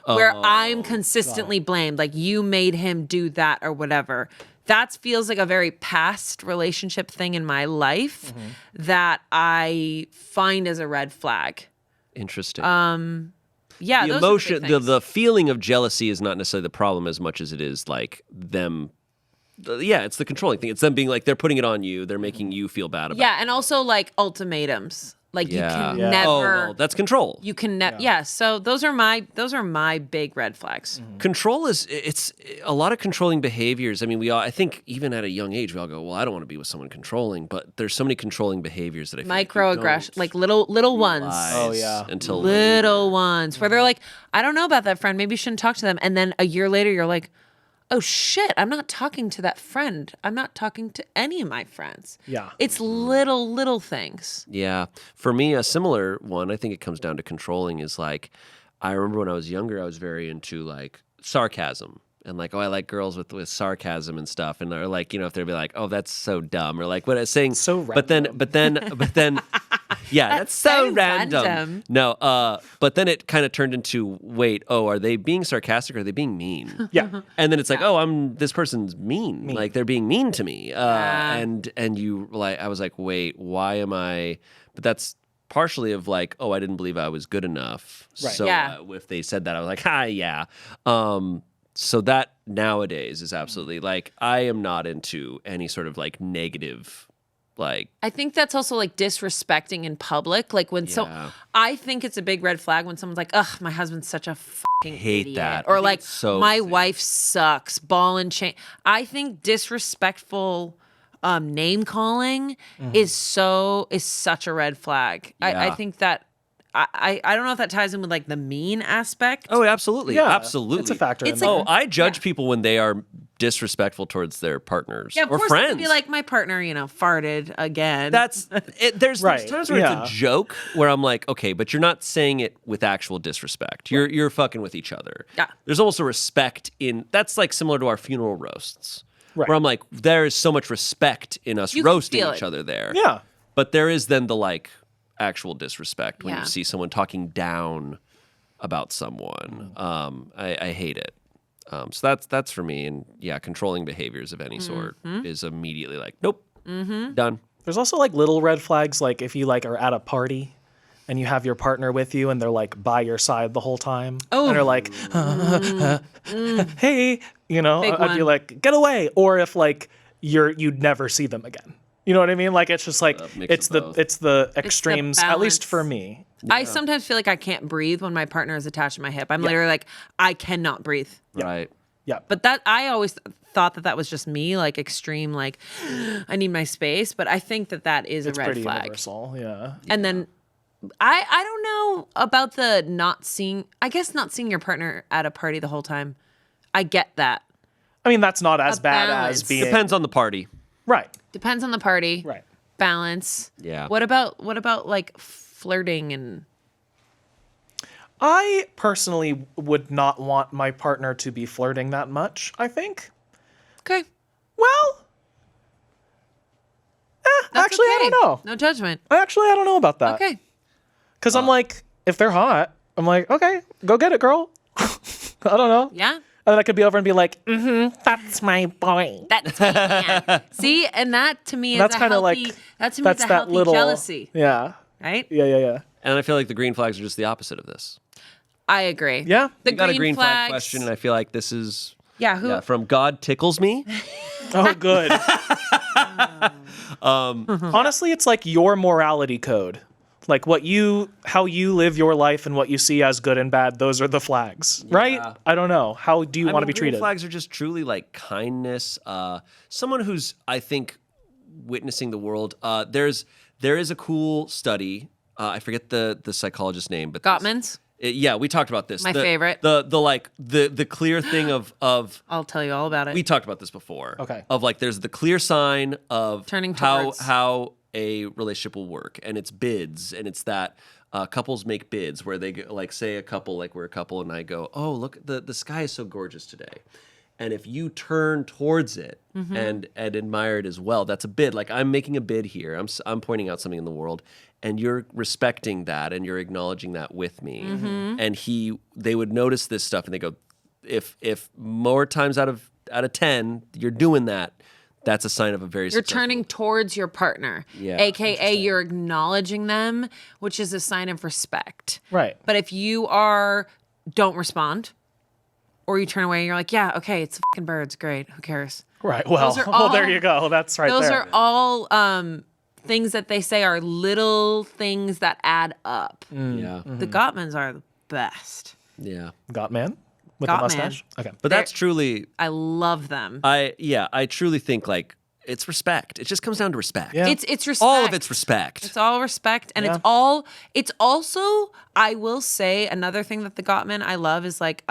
Speaker 2: Where I'm consistently blamed, like you made him do that or whatever. That feels like a very past relationship thing in my life that I find as a red flag.
Speaker 1: Interesting.
Speaker 2: Yeah,
Speaker 1: the
Speaker 2: those
Speaker 1: emotion,
Speaker 2: are the big things.
Speaker 1: the feeling of jealousy is not necessarily the problem as much as it is like them. Yeah, it's the controlling thing. It's them being like they're putting it on you. They're making you feel bad about.
Speaker 2: Yeah, and also like ultimatums. Like you can
Speaker 3: Yeah.
Speaker 2: never.
Speaker 1: Oh, well, that's control.
Speaker 2: You can never. Yeah. So those are my big red flags.
Speaker 1: Control it's a lot of controlling behaviors. I mean, I think even at a young age, we all go, well, I don't want to be with someone controlling, but there's so many controlling behaviors that I feel
Speaker 2: Microaggression, like little ones.
Speaker 3: Oh, yeah.
Speaker 1: Until
Speaker 2: Little ones where they're like, I don't know about that friend. Maybe you shouldn't talk to them. And then a year later, you're like, oh shit, I'm not talking to that friend. I'm not talking to any of my friends.
Speaker 3: Yeah.
Speaker 2: It's little things.
Speaker 1: Yeah. For me, a similar one, I think it comes down to controlling is like, I remember when I was younger, I was very into like sarcasm and like, oh, I like girls with sarcasm and stuff. And they're like, if they'd be like, oh, that's so dumb. Or like what I was saying.
Speaker 3: So
Speaker 1: random. But then, yeah, that's so random. No, but then it kind of turned into, wait, oh, are they being sarcastic or are they being mean?
Speaker 3: Yeah.
Speaker 1: And then it's like, oh, this person's mean. Like they're being mean to me. And you like, I was like, wait, why am I? But that's partially of like, oh, I didn't believe I was good enough.
Speaker 3: Right.
Speaker 1: So if they said that, I was like, yeah. So that nowadays is absolutely like, I am not into any sort of like negative. Like,
Speaker 2: I think that's also like disrespecting in public. Like when I think it's a big red flag when someone's like, ugh, my husband's such a fucking
Speaker 1: hate
Speaker 2: idiot.
Speaker 1: that.
Speaker 2: Or
Speaker 1: I think
Speaker 2: like,
Speaker 1: it's so
Speaker 2: my
Speaker 1: sick.
Speaker 2: wife sucks, ball and chain. I think disrespectful name calling is such a red flag. I
Speaker 1: Yeah.
Speaker 2: think that I don't know if that ties in with like the mean aspect.
Speaker 1: Oh, absolutely.
Speaker 3: Yeah.
Speaker 1: Absolutely.
Speaker 3: It's a factor.
Speaker 2: It's
Speaker 3: in
Speaker 2: like-
Speaker 3: there.
Speaker 1: I judge people when they are disrespectful towards their partners
Speaker 2: Yeah, of
Speaker 1: or
Speaker 2: course
Speaker 1: friends.
Speaker 2: it could be like my partner, farted again.
Speaker 1: That's it. There's
Speaker 3: Right,
Speaker 1: times where
Speaker 3: yeah.
Speaker 1: it's a joke where I'm like, okay, but you're not saying it with actual disrespect. You're fucking with each other.
Speaker 2: Yeah.
Speaker 1: There's also respect in that's like similar to our funeral roasts.
Speaker 3: Right.
Speaker 1: Where I'm like, there is so much respect in us
Speaker 2: You can
Speaker 1: roasting
Speaker 2: feel
Speaker 1: each
Speaker 2: it.
Speaker 1: other there.
Speaker 3: Yeah.
Speaker 1: But there is then the like actual disrespect when
Speaker 2: Yeah.
Speaker 1: you see someone talking down about someone. I hate it. So that's for me. And yeah, controlling behaviors of any sort is immediately like, nope, done.
Speaker 3: There's also like little red flags, like if you like are at a party and you have your partner with you and they're like by your side the whole time.
Speaker 2: Oh.
Speaker 3: And they're like, hey,
Speaker 2: Big
Speaker 3: I'd be
Speaker 2: one.
Speaker 3: like, get away. Or if like you'd never see them again. You know what I mean? Like it's just like
Speaker 1: mix
Speaker 3: it's
Speaker 1: of
Speaker 3: the
Speaker 1: both.
Speaker 3: it's the extremes, at least
Speaker 2: balance.
Speaker 3: for me.
Speaker 2: I sometimes feel like I can't breathe when my partner is attached to my hip. I'm literally like, I cannot breathe.
Speaker 1: Right.
Speaker 3: Yeah.
Speaker 2: But that I always thought that was just me, like extreme, like I need my space. But I think that is
Speaker 3: It's
Speaker 2: a red
Speaker 3: pretty
Speaker 2: flag.
Speaker 3: universal. Yeah.
Speaker 2: And then I don't know about the not seeing your partner at a party the whole time. I get that.
Speaker 3: I mean, that's not as
Speaker 2: A
Speaker 3: bad
Speaker 2: balance.
Speaker 3: as being
Speaker 1: Depends on the party.
Speaker 3: right.
Speaker 2: Depends on the party.
Speaker 3: Right.
Speaker 2: Balance.
Speaker 1: Yeah.
Speaker 2: What about like flirting and
Speaker 3: I personally would not want my partner to be flirting that much, I think.
Speaker 2: okay.
Speaker 3: Well,
Speaker 2: That's
Speaker 3: actually, I
Speaker 2: okay.
Speaker 3: don't know.
Speaker 2: No judgment.
Speaker 3: Actually, I don't know about that.
Speaker 2: Okay.
Speaker 3: Because I'm like, if they're hot, I'm like, okay, go get it, girl. I don't know.
Speaker 2: Yeah.
Speaker 3: And then I could be over and be like, that's my boy.
Speaker 2: That's me, man. See, and that to me is
Speaker 3: That's
Speaker 2: a
Speaker 3: kind of
Speaker 2: healthy.
Speaker 3: like,
Speaker 2: that to me
Speaker 3: that's
Speaker 2: is a
Speaker 3: that
Speaker 2: healthy
Speaker 3: little
Speaker 2: jealousy,
Speaker 3: Yeah.
Speaker 2: right?
Speaker 3: Yeah.
Speaker 1: And I feel like the green flags are just the opposite of this.
Speaker 2: I agree.
Speaker 3: Yeah.
Speaker 2: The
Speaker 1: You got a green flag
Speaker 2: flags.
Speaker 1: question, and I feel like this is
Speaker 2: Yeah.
Speaker 1: from God tickles me.
Speaker 3: Oh, good. Honestly, it's like your morality code. Like how you live your life and what you see as good and bad, those are the flags, right? I don't know. How do you want to be
Speaker 1: green
Speaker 3: treated?
Speaker 1: flags are just truly like kindness. Someone who's, I think, witnessing the world. There is a cool study. I forget the psychologist's name, but
Speaker 2: Gottman's.
Speaker 1: Yeah, we talked about this.
Speaker 2: My favorite.
Speaker 1: The clear thing of
Speaker 2: I'll tell you all about it.
Speaker 1: we talked about this before.
Speaker 3: Okay.
Speaker 1: Of like there's the clear sign of
Speaker 2: Turning towards.
Speaker 1: how a relationship will work, and it's bids, and it's that couples make bids where they go, like say a couple, like we're a couple, and I go, oh look, the sky is so gorgeous today. And if you turn towards it and admire it as well, that's a bid. Like I'm making a bid here. I'm pointing out something in the world, and you're respecting that and you're acknowledging that with me. And they would notice this stuff, and they go, if more times out of 10 you're doing that, that's a sign of a very
Speaker 2: You're
Speaker 1: successful
Speaker 2: turning towards your partner,
Speaker 1: Yeah.
Speaker 2: aka you're acknowledging them, which is a sign of respect.
Speaker 3: Right.
Speaker 2: But if you don't respond, or you turn away and you're like, yeah, okay, it's fucking birds, great, who cares?
Speaker 3: Right. Well,
Speaker 2: all-
Speaker 3: there you go. That's right
Speaker 2: Those
Speaker 3: there.
Speaker 2: are all things that they say are little things that add up.
Speaker 1: Yeah.
Speaker 2: The Gottmans are the best.
Speaker 1: Yeah.
Speaker 3: Gottman with
Speaker 2: Gottman.
Speaker 3: the mustache. Okay.
Speaker 1: But that's truly
Speaker 2: I love them.
Speaker 1: I truly think like it's respect. It just comes down to respect.
Speaker 3: Yeah.
Speaker 2: It's respect.
Speaker 1: All of it's respect.
Speaker 2: It's all respect, and
Speaker 3: Yeah.
Speaker 2: it's also, I will say, another thing that the Gottman I love is like,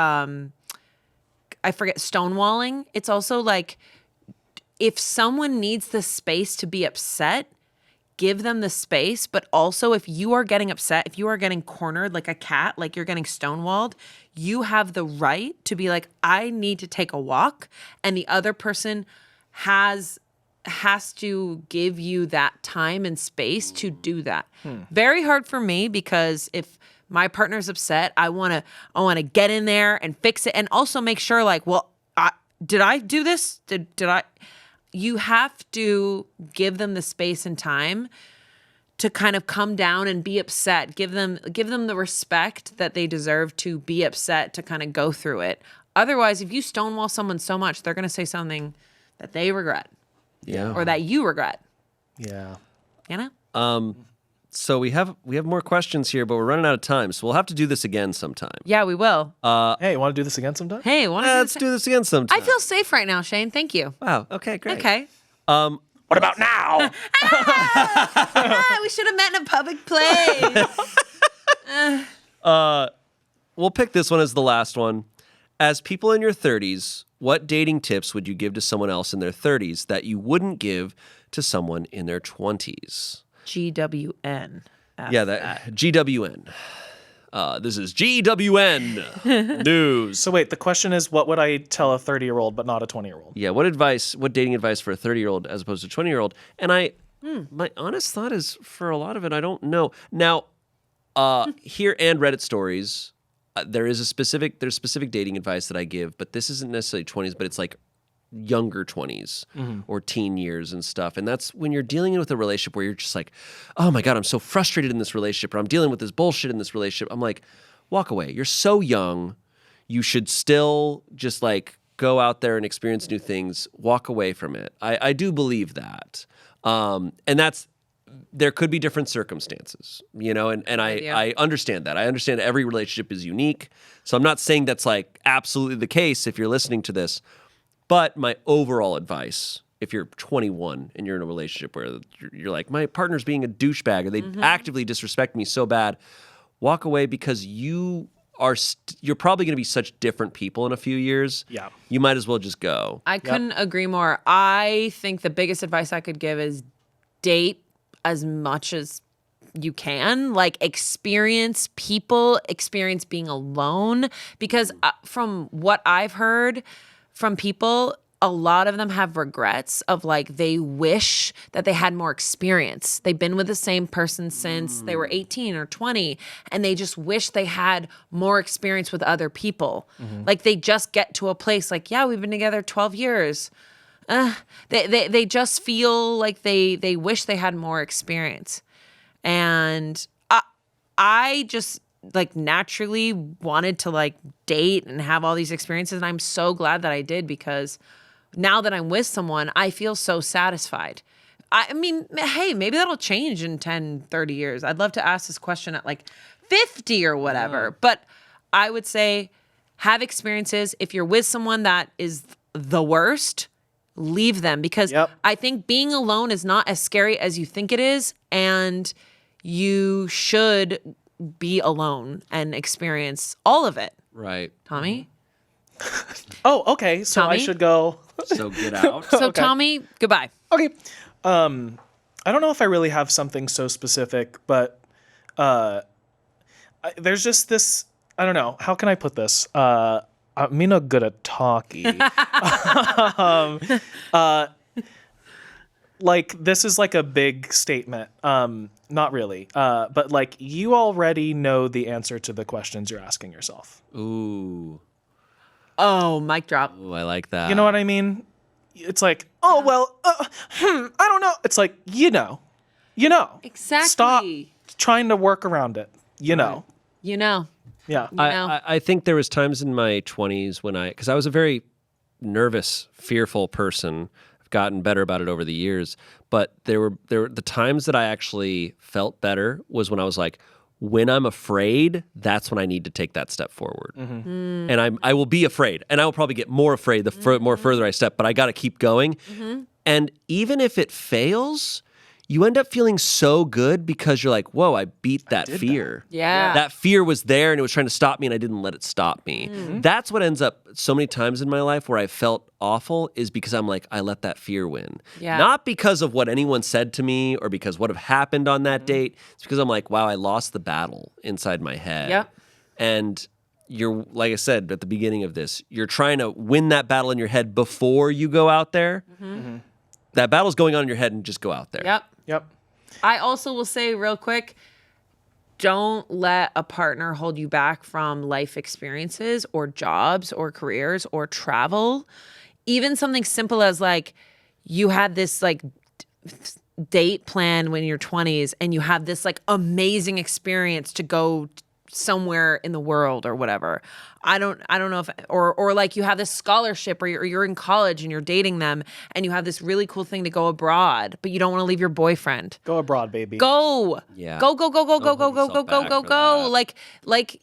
Speaker 2: I forget, stonewalling. It's also like, if someone needs the space to be upset, give them the space. But also, if you are getting upset, if you are getting cornered like a cat, like you're getting stonewalled, you have the right to be like, I need to take a walk. And the other person has to give you that time and space to do that. Very hard for me, because if my partner's upset, I want to get in there and fix it, and also make sure like, well, did I do this? Did I? You have to give them the space and time to kind of come down and be upset. Give them the respect that they deserve to be upset, to kind of go through it. Otherwise, if you stonewall someone so much, they're going to say something that they regret.
Speaker 1: Yeah.
Speaker 2: Or that you regret.
Speaker 3: Yeah.
Speaker 2: You know?
Speaker 1: So we have more questions here, but we're running out of time. So we'll have to do this again sometime.
Speaker 2: Yeah, we will.
Speaker 3: Hey, you want to do this again sometime?
Speaker 2: Hey,
Speaker 1: Let's do this again sometime.
Speaker 2: I feel safe right now, Shayne. Thank you.
Speaker 1: Wow. Okay. Great.
Speaker 2: Okay.
Speaker 3: What about now?
Speaker 2: We should have met in a public place.
Speaker 1: We'll pick this one as the last one. As people in your 30s, what dating tips would you give to someone else in their 30s that you wouldn't give to someone in their 20s?
Speaker 2: GWN.
Speaker 1: Yeah, that GWN. This is GWN news.
Speaker 3: So wait, the question is, what would I tell a 30-year-old but not a 20-year-old?
Speaker 1: Yeah, what dating advice for a 30-year-old as opposed to a 20-year-old? And my honest thought is, for a lot of it, I don't know. Now, here and Reddit stories, there's specific dating advice that I give, but this isn't necessarily 20s, but it's like younger 20s or teen years and stuff. And that's when you're dealing with a relationship where you're just like, oh my God, I'm so frustrated in this relationship, or I'm dealing with this bullshit in this relationship. I'm like, walk away. You're so young. You should still just like go out there and experience new things. Walk away from it. I do believe that. And there could be different circumstances, you know, and I understand that. I understand every relationship is unique. So I'm not saying that's like absolutely the case if you're listening to this. But my overall advice, if you're 21 and you're in a relationship where you're like, my partner's being a douchebag, or they actively disrespect me so bad, walk away, because you're probably going to be such different people in a few years.
Speaker 3: Yeah.
Speaker 1: You might as well just go.
Speaker 2: I couldn't agree more. I think the biggest advice I could give is date as much as you can. Like, experience people, experience being alone. Because from what I've heard from people, a lot of them have regrets of like, they wish that they had more experience. They've been with the same person since they were 18 or 20, and they just wish they had more experience with other people. Like, they just get to a place like, yeah, we've been together 12 years. They just feel like they wish they had more experience. And I just like naturally wanted to like date and have all these experiences. And I'm so glad that I did, because now that I'm with someone, I feel so satisfied. I mean, hey, maybe that'll change in 10, 30 years. I'd love to ask this question at like 50 or whatever. But I would say have experiences. If you're with someone that is the worst, leave them, because I think being alone is not as scary as you think it is. And you should be alone and experience all of it.
Speaker 1: Right.
Speaker 2: Tommy?
Speaker 3: Oh, okay. So I
Speaker 2: Tommy?
Speaker 3: should go.
Speaker 1: So get out.
Speaker 2: So
Speaker 3: Okay.
Speaker 2: Tommy, goodbye.
Speaker 3: Okay. I don't know if I really have something so specific, but there's just this. I don't know. How can I put this? I'm not good at talking. Like this is like a big statement. Not really. But like you already know the answer to the questions you're asking yourself.
Speaker 1: Ooh.
Speaker 2: Oh, mic drop.
Speaker 1: Ooh, I like that.
Speaker 3: You know what I mean? It's like, oh well, I don't know. It's like you know.
Speaker 2: Exactly.
Speaker 3: Stop trying to work around it. You know.
Speaker 2: You know.
Speaker 3: Yeah.
Speaker 2: know.
Speaker 1: I think there was times in my 20s when because I was a very nervous, fearful person. I've gotten better about it over the years, but there were the times that I actually felt better was when I was like, when I'm afraid, that's when I need to take that step forward. And I will be afraid, and I will probably get more afraid the more further I step, but I got to keep going. And even if it fails, you end up feeling so good because you're like, whoa, I beat that fear.
Speaker 2: Yeah.
Speaker 1: That fear was there and it was trying to stop me and I didn't let it stop me. That's what ends up so many times in my life where I felt awful is because I'm like, I let that fear win.
Speaker 2: Yeah.
Speaker 1: Not because of what anyone said to me or because what have happened on that date. It's because I'm like, wow, I lost the battle inside my head.
Speaker 2: Yep.
Speaker 1: And you're, like I said at the beginning of this, you're trying to win that battle in your head before you go out there. That battle's going on in your head and just go out there.
Speaker 3: Yep.
Speaker 2: I also will say real quick, don't let a partner hold you back from life experiences or jobs or careers or travel. Even something simple as like you had this like date plan when you're 20s and you have this like amazing experience to go somewhere in the world or whatever. I don't know if or like you have this scholarship or you're in college and you're dating them and you have this really cool thing to go abroad, but you don't want to leave your boyfriend.
Speaker 3: Go abroad, baby.
Speaker 2: Go.
Speaker 1: Yeah.
Speaker 2: Go.
Speaker 1: Don't hold yourself back for that.
Speaker 2: Like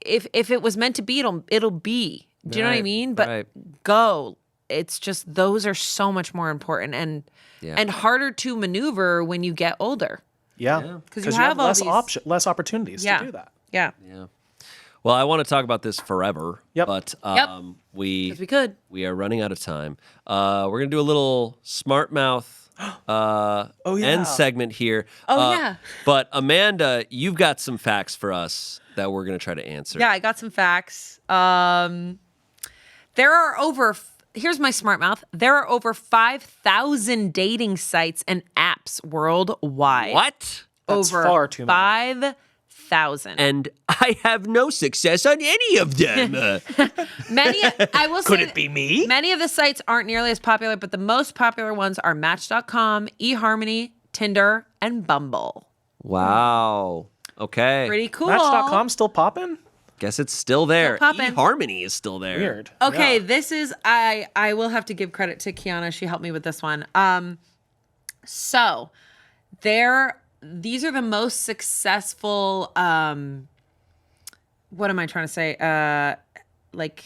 Speaker 2: if it was meant to be, it'll be. Do you know what I
Speaker 1: Right,
Speaker 2: mean? But
Speaker 1: right.
Speaker 2: go. It's just those are so much more important and harder to maneuver when you get older.
Speaker 3: Yeah.
Speaker 2: 'Cause you have all
Speaker 3: less
Speaker 2: these-
Speaker 3: less opportunities to do that.
Speaker 2: Yeah.
Speaker 1: Yeah. Well, I want to talk about this forever,
Speaker 3: Yep.
Speaker 1: but
Speaker 2: Because we could.
Speaker 1: we are running out of time. We're going to do a little smart mouth end segment here.
Speaker 2: Yeah.
Speaker 1: But Amanda, you've got some facts for us that we're going to try to answer.
Speaker 2: Yeah, I got some facts. There are here's my smart mouth. There are over 5,000 dating sites and apps worldwide.
Speaker 1: What?
Speaker 3: That's
Speaker 2: Over
Speaker 3: far too many.
Speaker 2: 5,000.
Speaker 1: And I have no success on any of them.
Speaker 2: I will say
Speaker 3: Could it be me?
Speaker 2: many of the sites aren't nearly as popular, but the most popular ones are Match.com, eHarmony, Tinder, and Bumble.
Speaker 1: Wow. Okay.
Speaker 2: Pretty cool.
Speaker 3: Match.com still popping?
Speaker 1: Guess it's still there.
Speaker 2: Still poppin'.
Speaker 1: eHarmony is still there.
Speaker 3: Weird.
Speaker 2: Okay,
Speaker 3: Yeah.
Speaker 2: this is I will have to give credit to Kiana. She helped me with this one. So these are the most successful what am I trying to say? Like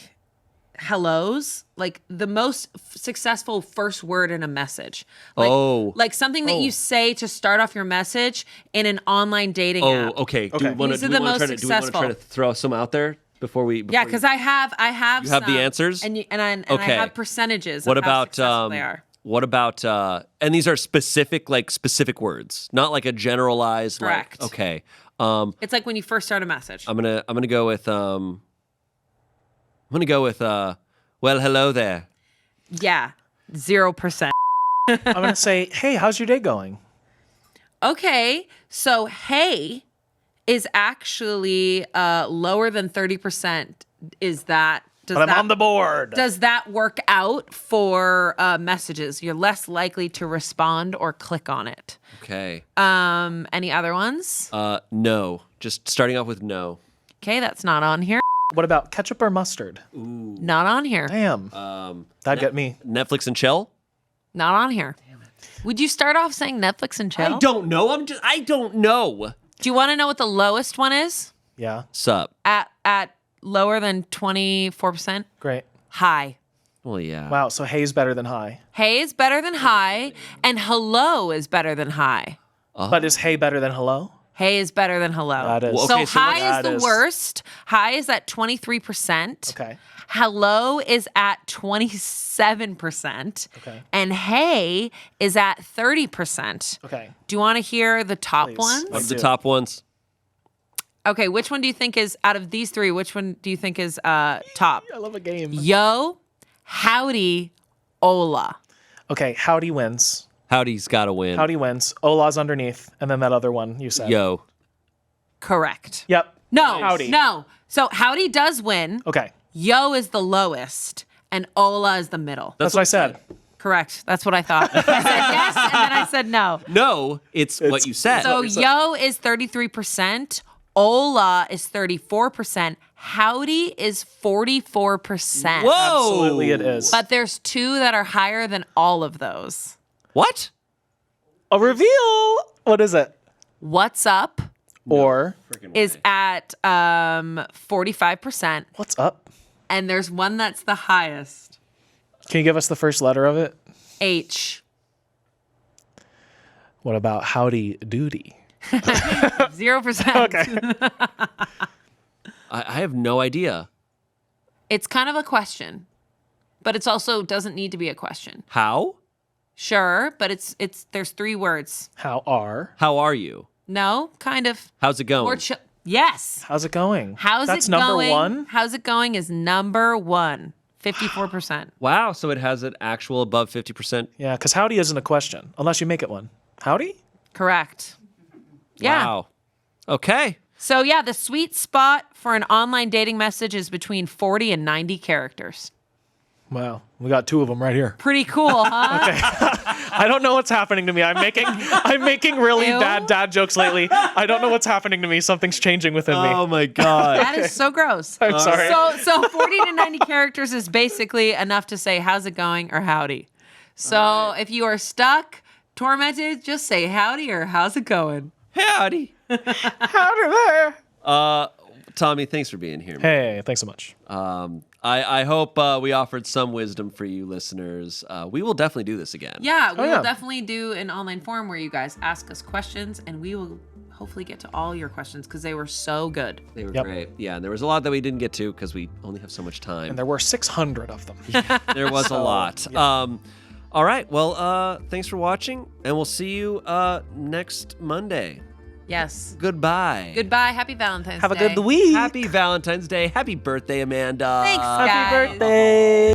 Speaker 2: hellos, like the most successful first word in a message. Like, like something that you say to start off your message in an online dating app.
Speaker 1: Oh, okay.
Speaker 3: Okay.
Speaker 2: These are the most
Speaker 1: Do we want to
Speaker 2: successful.
Speaker 1: try to throw some out there before we?
Speaker 2: Yeah, because I have
Speaker 1: You have the
Speaker 2: some,
Speaker 1: answers?
Speaker 2: and I
Speaker 1: Okay.
Speaker 2: have percentages.
Speaker 1: What
Speaker 2: of how
Speaker 1: about
Speaker 2: successful they are.
Speaker 1: what about and these are specific words, not like a generalized
Speaker 2: Correct.
Speaker 1: like okay.
Speaker 2: It's like when you first start a message.
Speaker 1: I'm gonna go with well, hello there.
Speaker 2: Yeah, 0%.
Speaker 3: I'm going to say, hey, how's your day going?
Speaker 2: Okay, so hey is actually lower than 30%. Is that?
Speaker 3: But I'm on the board.
Speaker 2: Does that work out for messages? You're less likely to respond or click on it.
Speaker 1: Okay.
Speaker 2: Any other ones?
Speaker 1: No. Just starting off with no.
Speaker 2: Okay, that's not on here.
Speaker 3: What about ketchup or mustard?
Speaker 2: Not on here.
Speaker 3: Damn. That'd get me.
Speaker 1: Netflix and chill?
Speaker 2: Not on here. Damn it. Would you start off saying Netflix and chill?
Speaker 1: I don't know. I don't know.
Speaker 2: Do you want to know what the lowest one is?
Speaker 3: Yeah.
Speaker 1: Sup?
Speaker 2: At lower than 24%?
Speaker 3: Great.
Speaker 2: High.
Speaker 1: Well, yeah.
Speaker 3: Wow. So hey is better than hi.
Speaker 2: Hey is better than high, and hello is better than high.
Speaker 3: But is hey better than hello?
Speaker 2: Hey is better than hello.
Speaker 3: That is.
Speaker 1: Well,
Speaker 2: So
Speaker 1: okay, so
Speaker 2: hi
Speaker 3: that
Speaker 2: is the
Speaker 3: is-
Speaker 2: worst. Hi is at 23%.
Speaker 3: Okay.
Speaker 2: Hello is at 27%.
Speaker 3: Okay.
Speaker 2: And hey is at 30%.
Speaker 3: Okay.
Speaker 2: Do you want to hear the top
Speaker 3: Please.
Speaker 2: ones?
Speaker 1: Of
Speaker 3: I
Speaker 1: the
Speaker 3: do.
Speaker 1: top ones.
Speaker 2: Okay, which one do you think is, out of these three, which one do you think is top?
Speaker 3: I love a game.
Speaker 2: Yo, howdy, Ola.
Speaker 3: Okay, Howdy wins.
Speaker 1: Howdy's got to win.
Speaker 3: Howdy wins. Ola's underneath, and then that other one you said.
Speaker 1: Yo.
Speaker 2: Correct.
Speaker 3: Yep.
Speaker 2: No,
Speaker 3: Howdy.
Speaker 2: no. So howdy does win.
Speaker 3: Okay.
Speaker 2: Yo is the lowest, and Ola is the middle.
Speaker 3: That's what I said.
Speaker 2: Correct. That's what I thought. I said yes, and then I said no.
Speaker 1: No, it's what you said.
Speaker 2: So yo is 33%. Ola is 34%. Howdy is 44%.
Speaker 1: Whoa.
Speaker 3: Absolutely it is.
Speaker 2: But there's two that are higher than all of those.
Speaker 1: What?
Speaker 3: A reveal. What is it?
Speaker 2: What's up
Speaker 3: Or
Speaker 2: is at 45%.
Speaker 3: what's up?
Speaker 2: And there's one that's the highest.
Speaker 3: Can you give us the first letter of it?
Speaker 2: H.
Speaker 3: What about Howdy Doody?
Speaker 2: 0%.
Speaker 3: Okay.
Speaker 1: I have no idea.
Speaker 2: It's kind of a question, but it's also doesn't need to be a question.
Speaker 1: How?
Speaker 2: Sure, but it's there's three words.
Speaker 3: How are?
Speaker 1: How are you?
Speaker 2: No, kind of.
Speaker 1: How's it going?
Speaker 2: More yes.
Speaker 3: How's it going?
Speaker 2: How's
Speaker 3: That's
Speaker 2: it
Speaker 3: number
Speaker 2: going?
Speaker 3: one?
Speaker 2: How's it going is number one. 54%.
Speaker 1: Wow, so it has an actual above 50%.
Speaker 3: Yeah, because howdy isn't a question unless you make it one. Howdy?
Speaker 2: Correct. Yeah.
Speaker 1: Wow. Okay.
Speaker 2: So yeah, the sweet spot for an online dating message is between 40 and 90 characters.
Speaker 3: Wow, we got two of them right here.
Speaker 2: Pretty cool, huh?
Speaker 3: I don't know what's happening to me. I'm making really
Speaker 2: Ew.
Speaker 3: bad dad jokes lately. I don't know what's happening to me. Something's changing within me.
Speaker 1: Oh my God.
Speaker 2: That is so gross.
Speaker 3: I'm sorry.
Speaker 2: So 40 to 90 characters is basically enough to say how's it going or howdy. So if you are stuck, tormented, just say howdy or how's it going.
Speaker 1: Howdy.
Speaker 3: Howdy there.
Speaker 1: Tommy, thanks for being here. man.
Speaker 3: Hey, thanks so much.
Speaker 1: I hope we offered some wisdom for you listeners. We will definitely do this again.
Speaker 2: Yeah, we
Speaker 3: yeah.
Speaker 2: will definitely do an online forum where you guys ask us questions and we will hopefully get to all your questions because they were so good.
Speaker 1: They were
Speaker 3: Yep.
Speaker 1: great. Yeah, and there was a lot that we didn't get to because we only have so much time.
Speaker 3: And there were 600 of them.
Speaker 1: There was a lot. All right. Well, thanks for watching, and we'll see you next Monday.
Speaker 2: Yes.
Speaker 1: Goodbye.
Speaker 2: Goodbye. Happy Valentine's
Speaker 3: Have a
Speaker 2: Day.
Speaker 3: good week.
Speaker 1: Happy Valentine's Day. Happy birthday, Amanda.
Speaker 2: Thanks,
Speaker 3: Happy
Speaker 2: guys.
Speaker 3: birthday.